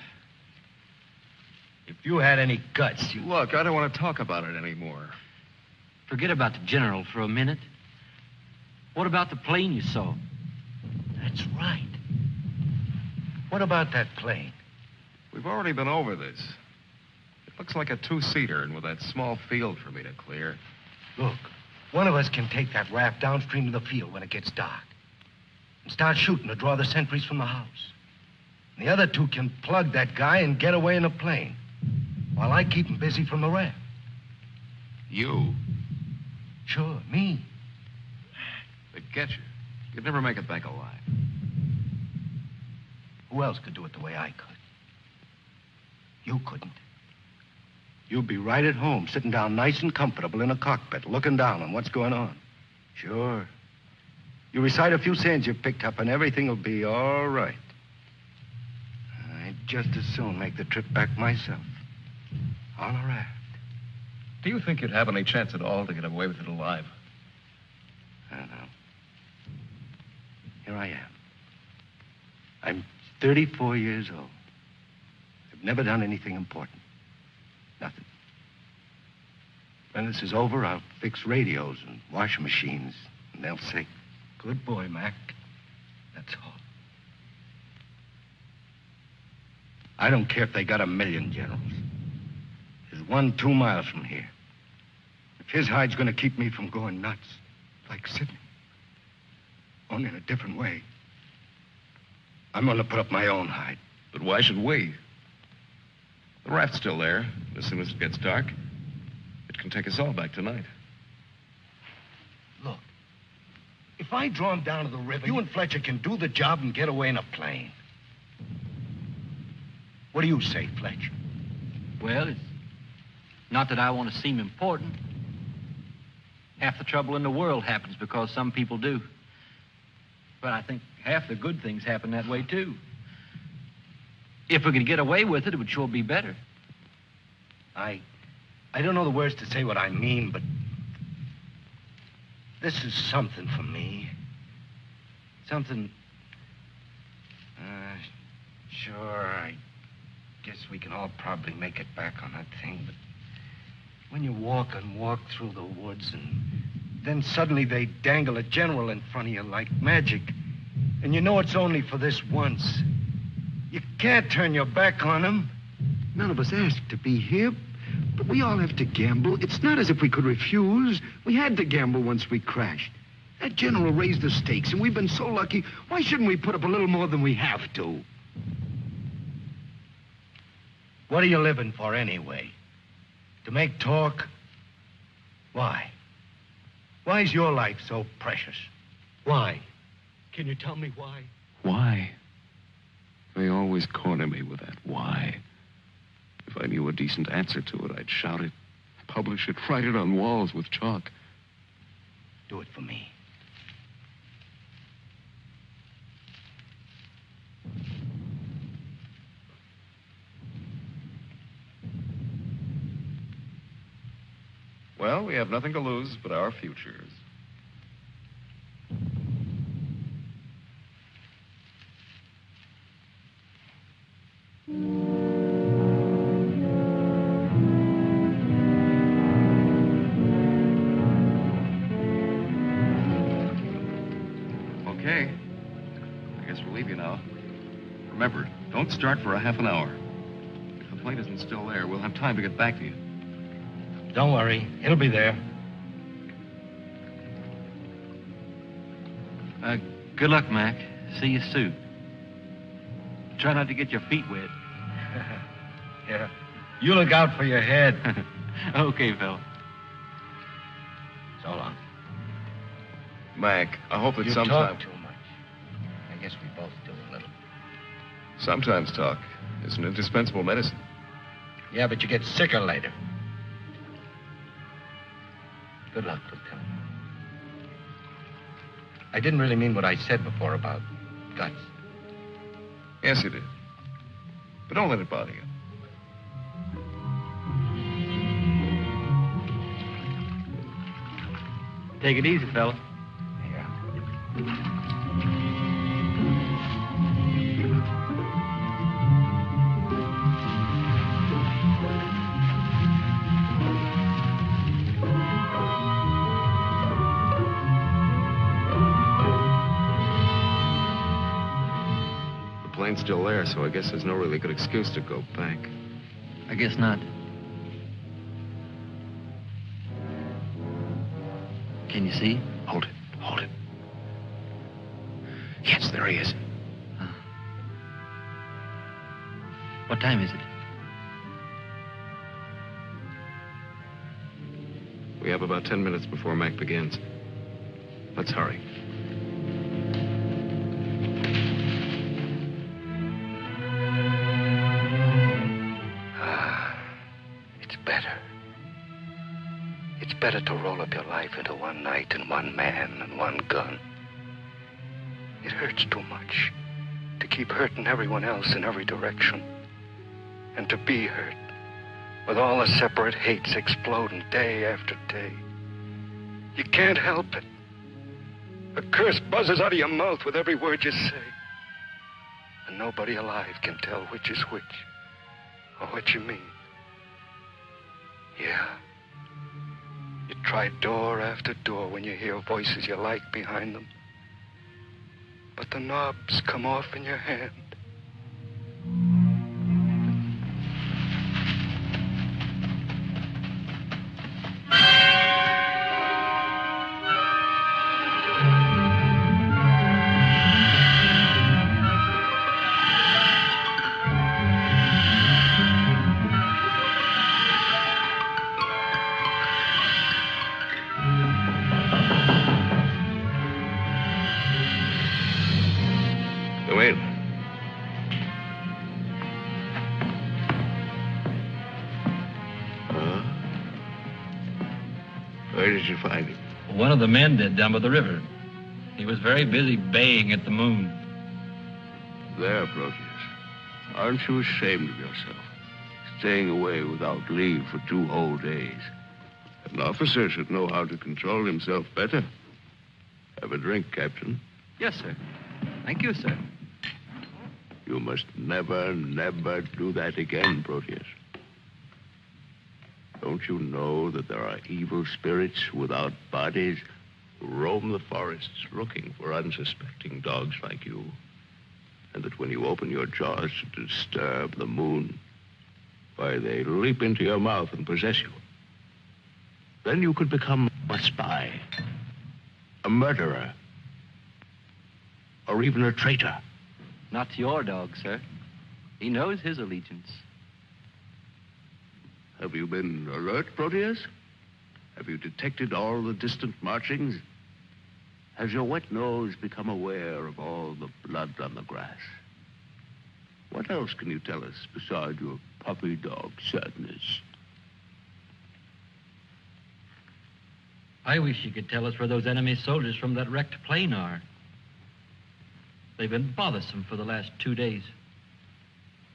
If you had any guts, you... Look, I don't want to talk about it anymore. Forget about the general for a minute. What about the plane you saw? That's right. What about that plane? We've already been over this. It looks like a two-seater, and with that small field for me to clear. Look, one of us can take that raft downstream to the field when it gets dark and start shooting to draw the sentries from the house. And the other two can plug that guy and get away in a plane while I keep him busy from the raft. You? Sure, me. They'd get you. You'd never make it back alive. Who else could do it the way I could? You couldn't. You'd be right at home, sitting down nice and comfortable in a cockpit, looking down on what's going on. Sure. You recite a few sayings you've picked up, and everything will be all right. I'd just as soon make the trip back myself. On a raft. Do you think you'd have any chance at all to get away with it alive? I don't know. Here I am. I'm 34 years old. I've never done anything important. Nothing. When this is over, I'll fix radios and washing machines, and they'll say, "Good boy, Mac." That's all. I don't care if they got 1,000,000 generals. There's one 2 miles from here. If his hide's going to keep me from going nuts, like Sidney, only in a different way, I'm going to put up my own hide. But why should we? The raft's still there. As soon as it gets dark, it can take us all back tonight. Look, if I draw him down to the river, you and Fletcher can do the job and get away in a plane. What do you say, Fletcher? Well, it's not that I want to seem important. Half the trouble in the world happens because some people do. But I think half the good things happen that way, too. If we could get away with it, it would sure be better. I don't know the words to say what I mean, but this is something for me. Something... Sure, I guess we can all probably make it back on that thing, but when you walk and walk through the woods and then suddenly they dangle a general in front of you like magic, and you know it's only for this once, you can't turn your back on him. None of us asked to be here, but we all have to gamble. It's not as if we could refuse. We had to gamble once we crashed. That general raised the stakes, and we've been so lucky. Why shouldn't we put up a little more than we have to? What are you living for anyway? To make talk? Why? Why is your life so precious? Why? Can you tell me why? Why? They always corner me with that why. If I knew a decent answer to it, I'd shout it, publish it, write it on walls with chalk. Do it for me. Well, we have nothing to lose but our futures. Okay. I guess we'll leave you now. Remember, don't start for a half an hour. If the plane isn't still there, we'll have time to get back to you. Don't worry. It'll be there. Good luck, Mac. See you soon. Try not to get your feet wet. Yeah. You look out for your head. Okay, fella. So long. Mac, I hope that You sometime... talk too much. I guess we both do a little. Sometimes talk is an indispensable medicine. Yeah, but you get sicker later. Good luck, Lieutenant. I didn't really mean what I said before about guts. Yes, you did. But don't let it bother you. Take it easy, fella. Yeah. The plane's still there, so I guess there's no really good excuse to go back. I guess not. Can you see? Hold it. Hold it. Yes, there he is. What time is it? We have about 10 minutes before Mac begins. Let's hurry. It's better. It's better to roll up your life into one night and one man and one gun. It hurts too much to keep hurting everyone else in every direction. And to be hurt with all the separate hates exploding day after day. You can't help it. A curse buzzes out of your mouth with every word you say. And nobody alive can tell which is which or what you mean. Yeah. You try door after door when you hear voices you like behind them. But the knobs come off in your hand. Wait. Where did you find him? One of the men did down by the river. He was very busy baying at the moon. There, Proteus. Aren't you ashamed of yourself? Staying away without leave for 2 whole days. An officer should know how to control himself better. Have a drink, Captain. Yes, sir. Thank you, sir. You must never, never do that again, Proteus. Don't you know that there are evil spirits without bodies who roam the forests looking for unsuspecting dogs like you? And that when you open your jaws to disturb the moon, why, they leap into your mouth and possess you. Then you could become a spy, a murderer, or even a traitor. Not to your dog, sir. He knows his allegiance. Have you been alert, Proteus? Have you detected all the distant marchings? Has your wet nose become aware of all the blood on the grass? What else can you tell us besides your puppy dog sadness? I wish you could tell us where those enemy soldiers from that wrecked plane are. They've been bothersome for the last 2 days.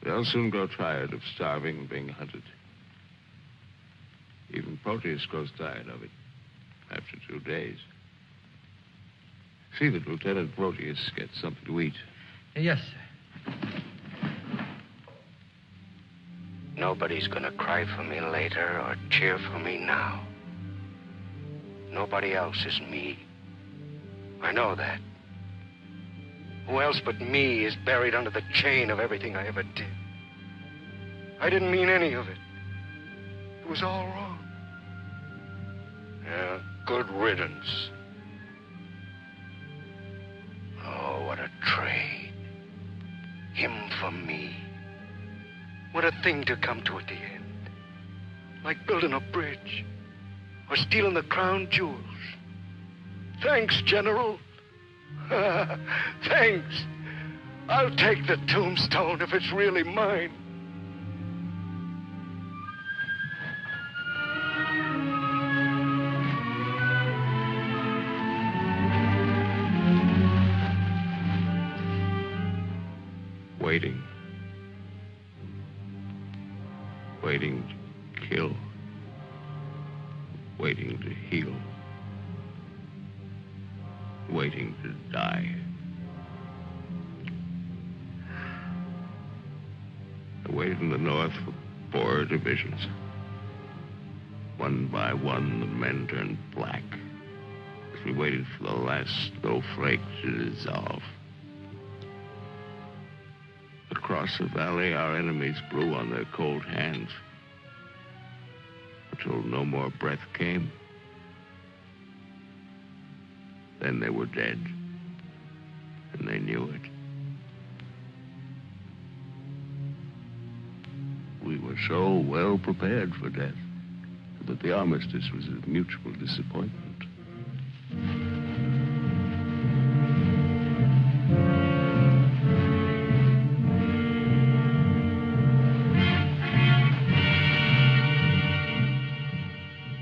They'll soon grow tired of starving and being hunted. Even Proteus grows tired of it after 2 days. See that Lieutenant Proteus gets something to eat. Yes, sir. Nobody's gonna cry for me later or cheer for me now. Nobody else is me. I know that. Who else but me is buried under the chain of everything I ever did? I didn't mean any of it. It was all wrong. Yeah, good riddance. Oh, what a trade. Him for me. What a thing to come to at the end. Like building a bridge. Or stealing the crown jewels. Thanks, General. Thanks. I'll take the tombstone if it's really mine. Waiting. Waiting to kill. Waiting to heal. Waiting to die. I waited in the north for 4 divisions. One by one, the men turned black as we waited for the last snowflake to dissolve. Across the valley, our enemies blew on their cold hands until no more breath came. Then they were dead, and they knew it. We were so well prepared for death that the armistice was a mutual disappointment.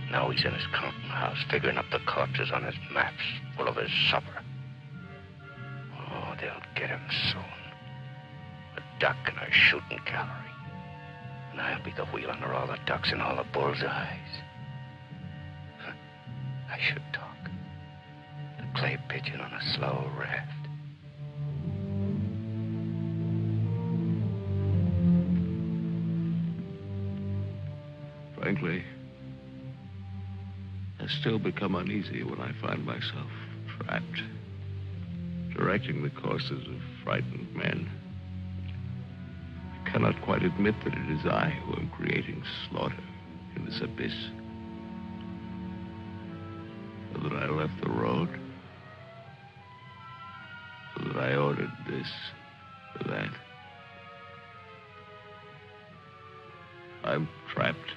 Now he's in his counting house, figuring up the corpses on his maps, full of his supper. Oh, they'll get him soon. A duck in a shooting gallery. And I'll be the wheel under all the ducks and all the bull's eyes. I should talk. The clay pigeon on a slow raft. Frankly, I still become uneasy when I find myself trapped, directing the courses of frightened men. I cannot quite admit that it is I who am creating slaughter in this abyss. So that I left the road. So that I ordered this or that. I'm trapped.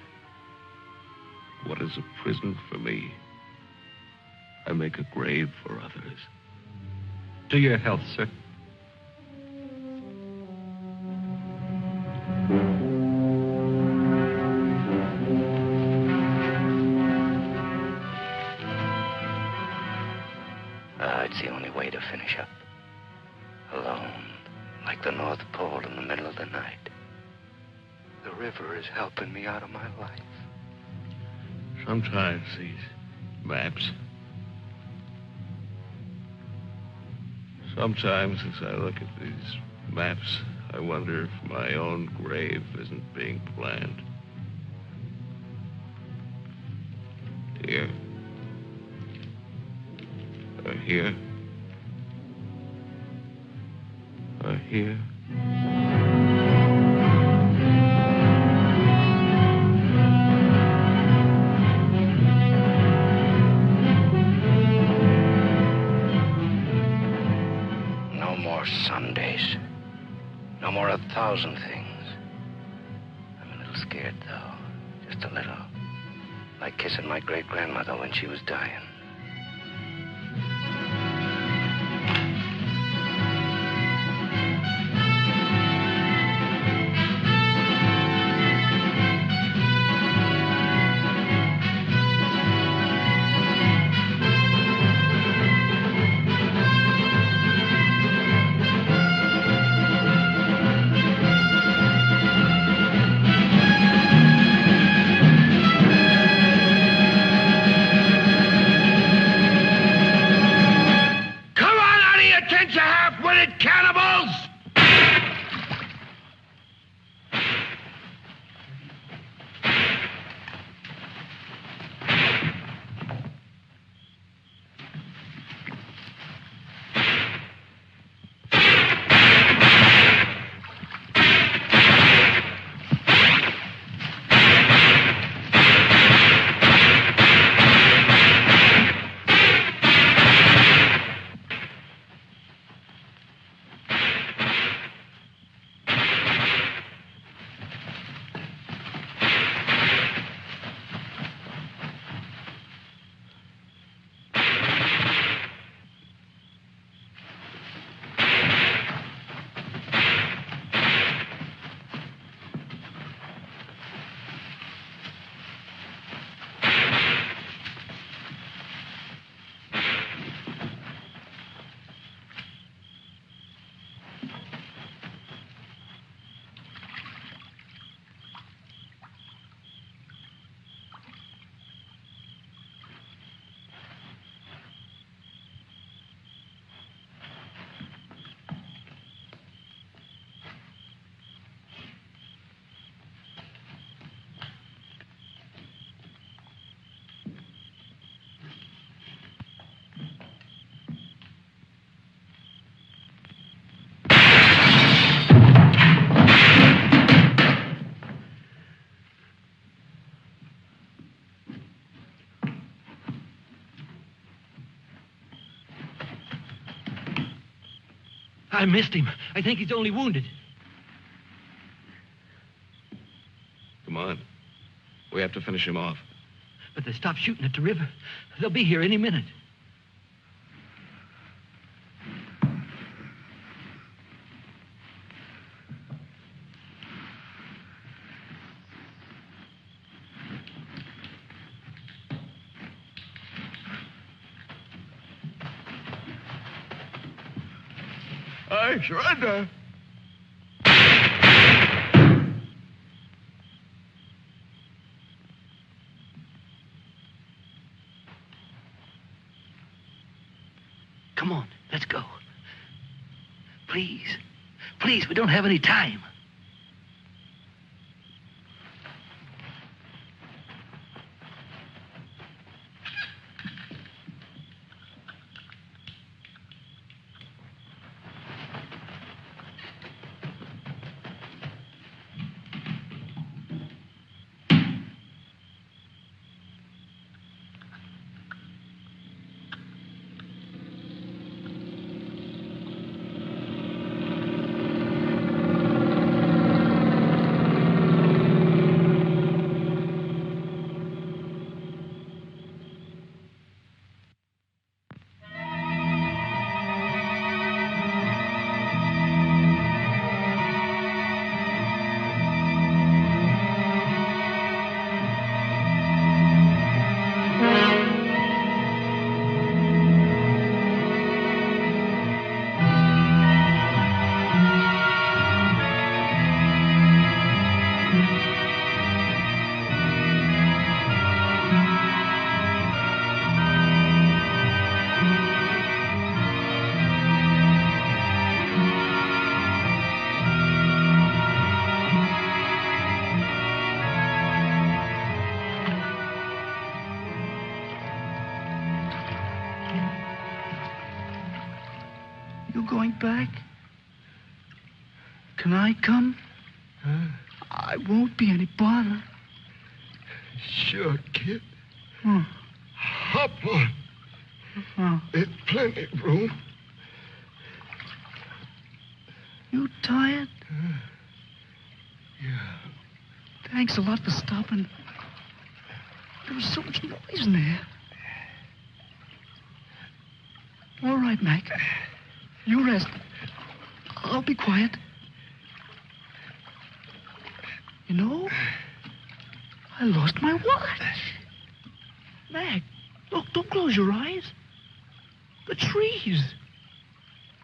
What is a prison for me? I make a grave for others. To your health, sir. It's the only way to finish up. Alone, like the North Pole in the middle of the night. The river is helping me out of my life. Sometimes these maps. Sometimes as I look at these maps, I wonder if my own grave isn't being planned. Here. Or here. Or here. Sundays. No more 1,000 things. I'm a little scared, though. Just a little. Like kissing my great-grandmother when she was dying. I missed him. I think he's only wounded. Come on. We have to finish him off. But they stopped shooting at the river. They'll be here any minute. I surrender. Come on, let's go. Please. Please, we don't have any time. Going back? Can I come? I won't be any bother. Sure, kid. Oh. Hop on. Oh. There's plenty of room. You tired? Yeah. Thanks a lot for stopping. There was so much noise in there. All right, Mac. You rest. I'll be quiet. You know, I lost my watch. Mac, look, don't close your eyes. The trees.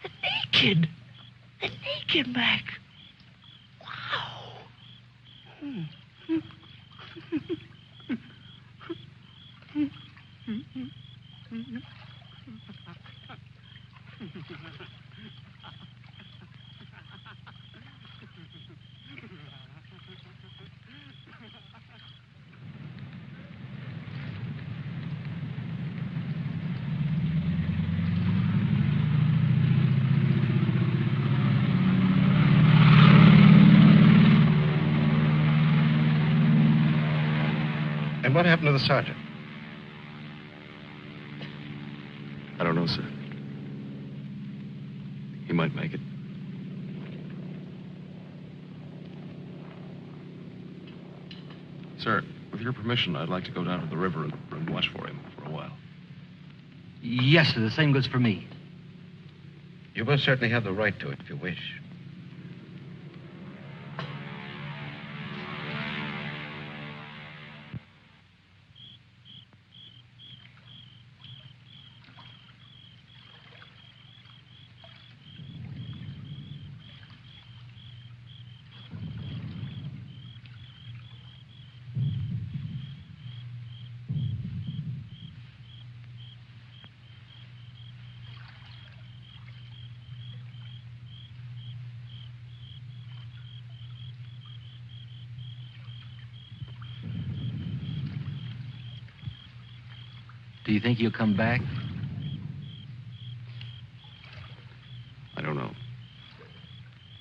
They're naked. They're naked, Mac. Wow. And what happened to the sergeant? I don't know, sir. He might make it. Sir, with your permission, I'd like to go down to the river and watch for him for a while. Yes, sir. The same goes for me. You most certainly have the right to it if you wish. Do you think he'll come back? I don't know.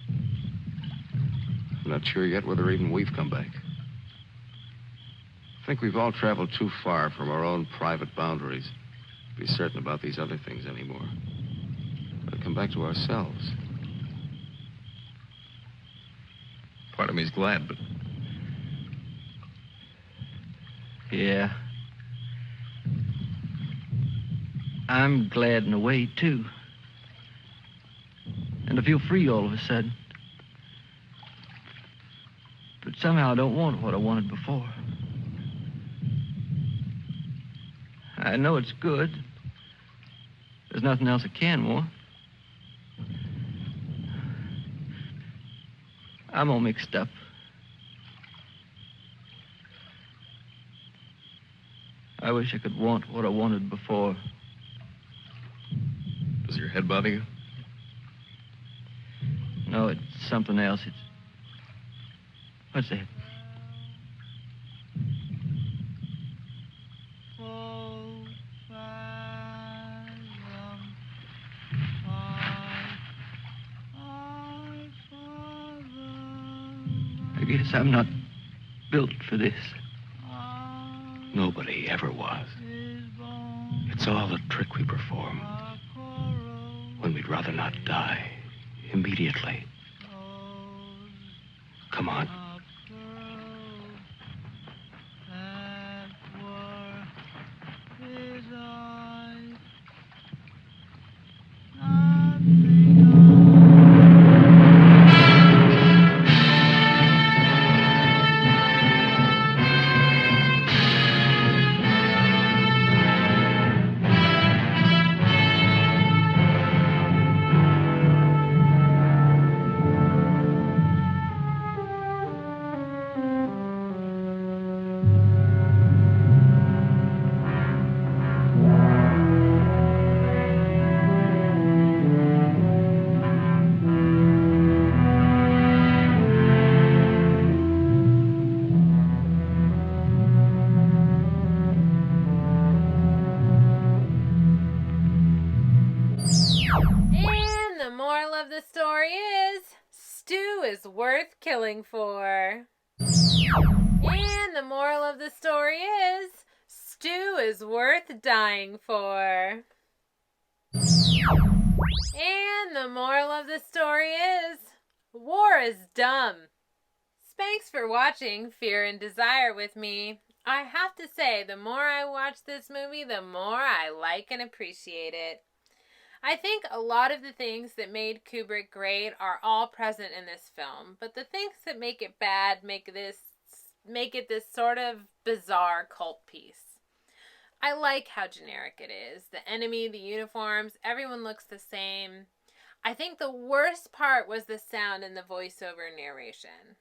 I'm not sure yet whether even we've come back. I think we've all traveled too far from our own private boundaries to be certain about these other things anymore. We'll come back to ourselves. Part of me's glad, but... Yeah. I'm glad in a way, too. And I feel free all of a sudden. But somehow I don't want what I wanted before. I know it's good. There's nothing else I can want. I'm all mixed up. I wish I could want what I wanted before. Does your head bother you? No, it's something else. It's... What's that? I guess I'm not built for this. Nobody ever was. It's all a trick we perform when we'd rather not die immediately. Come on. Worth killing for. And the moral of the story is, stew is worth dying for. And the moral of the story is, war is dumb. Thanks for watching Fear and Desire with me. I have to say, the more I watch this movie, the more I like and appreciate it. I think a lot of the things that made Kubrick great are all present in this film, but the things that make it bad make it this sort of bizarre cult piece. I like how generic it is. The enemy, the uniforms, everyone looks the same. I think the worst part was the sound and the voiceover narration.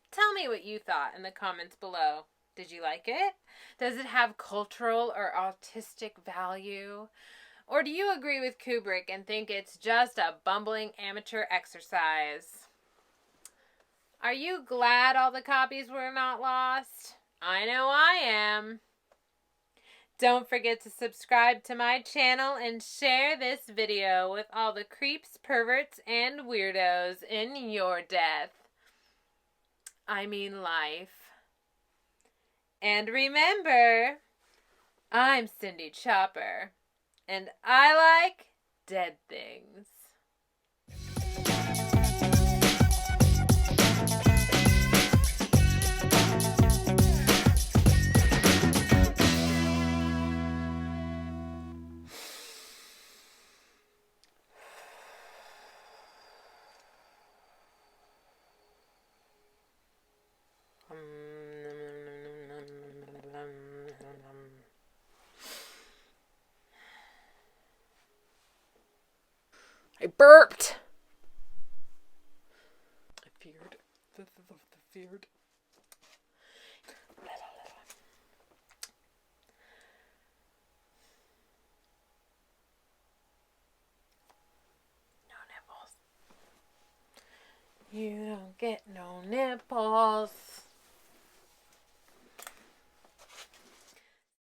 Tell me what you thought in the comments below. Did you like it? Does it have cultural or artistic value? Or do you agree with Kubrick and think it's just a bumbling amateur exercise? Are you glad all the copies were not lost? I know I am. Don't forget to subscribe to my channel and share this video with all the creeps, perverts, and weirdos in your death. I mean life. And remember, I'm Sindie Chopper. And I like dead things. I burped. I feared. The feared. No nipples. You don't get no nipples.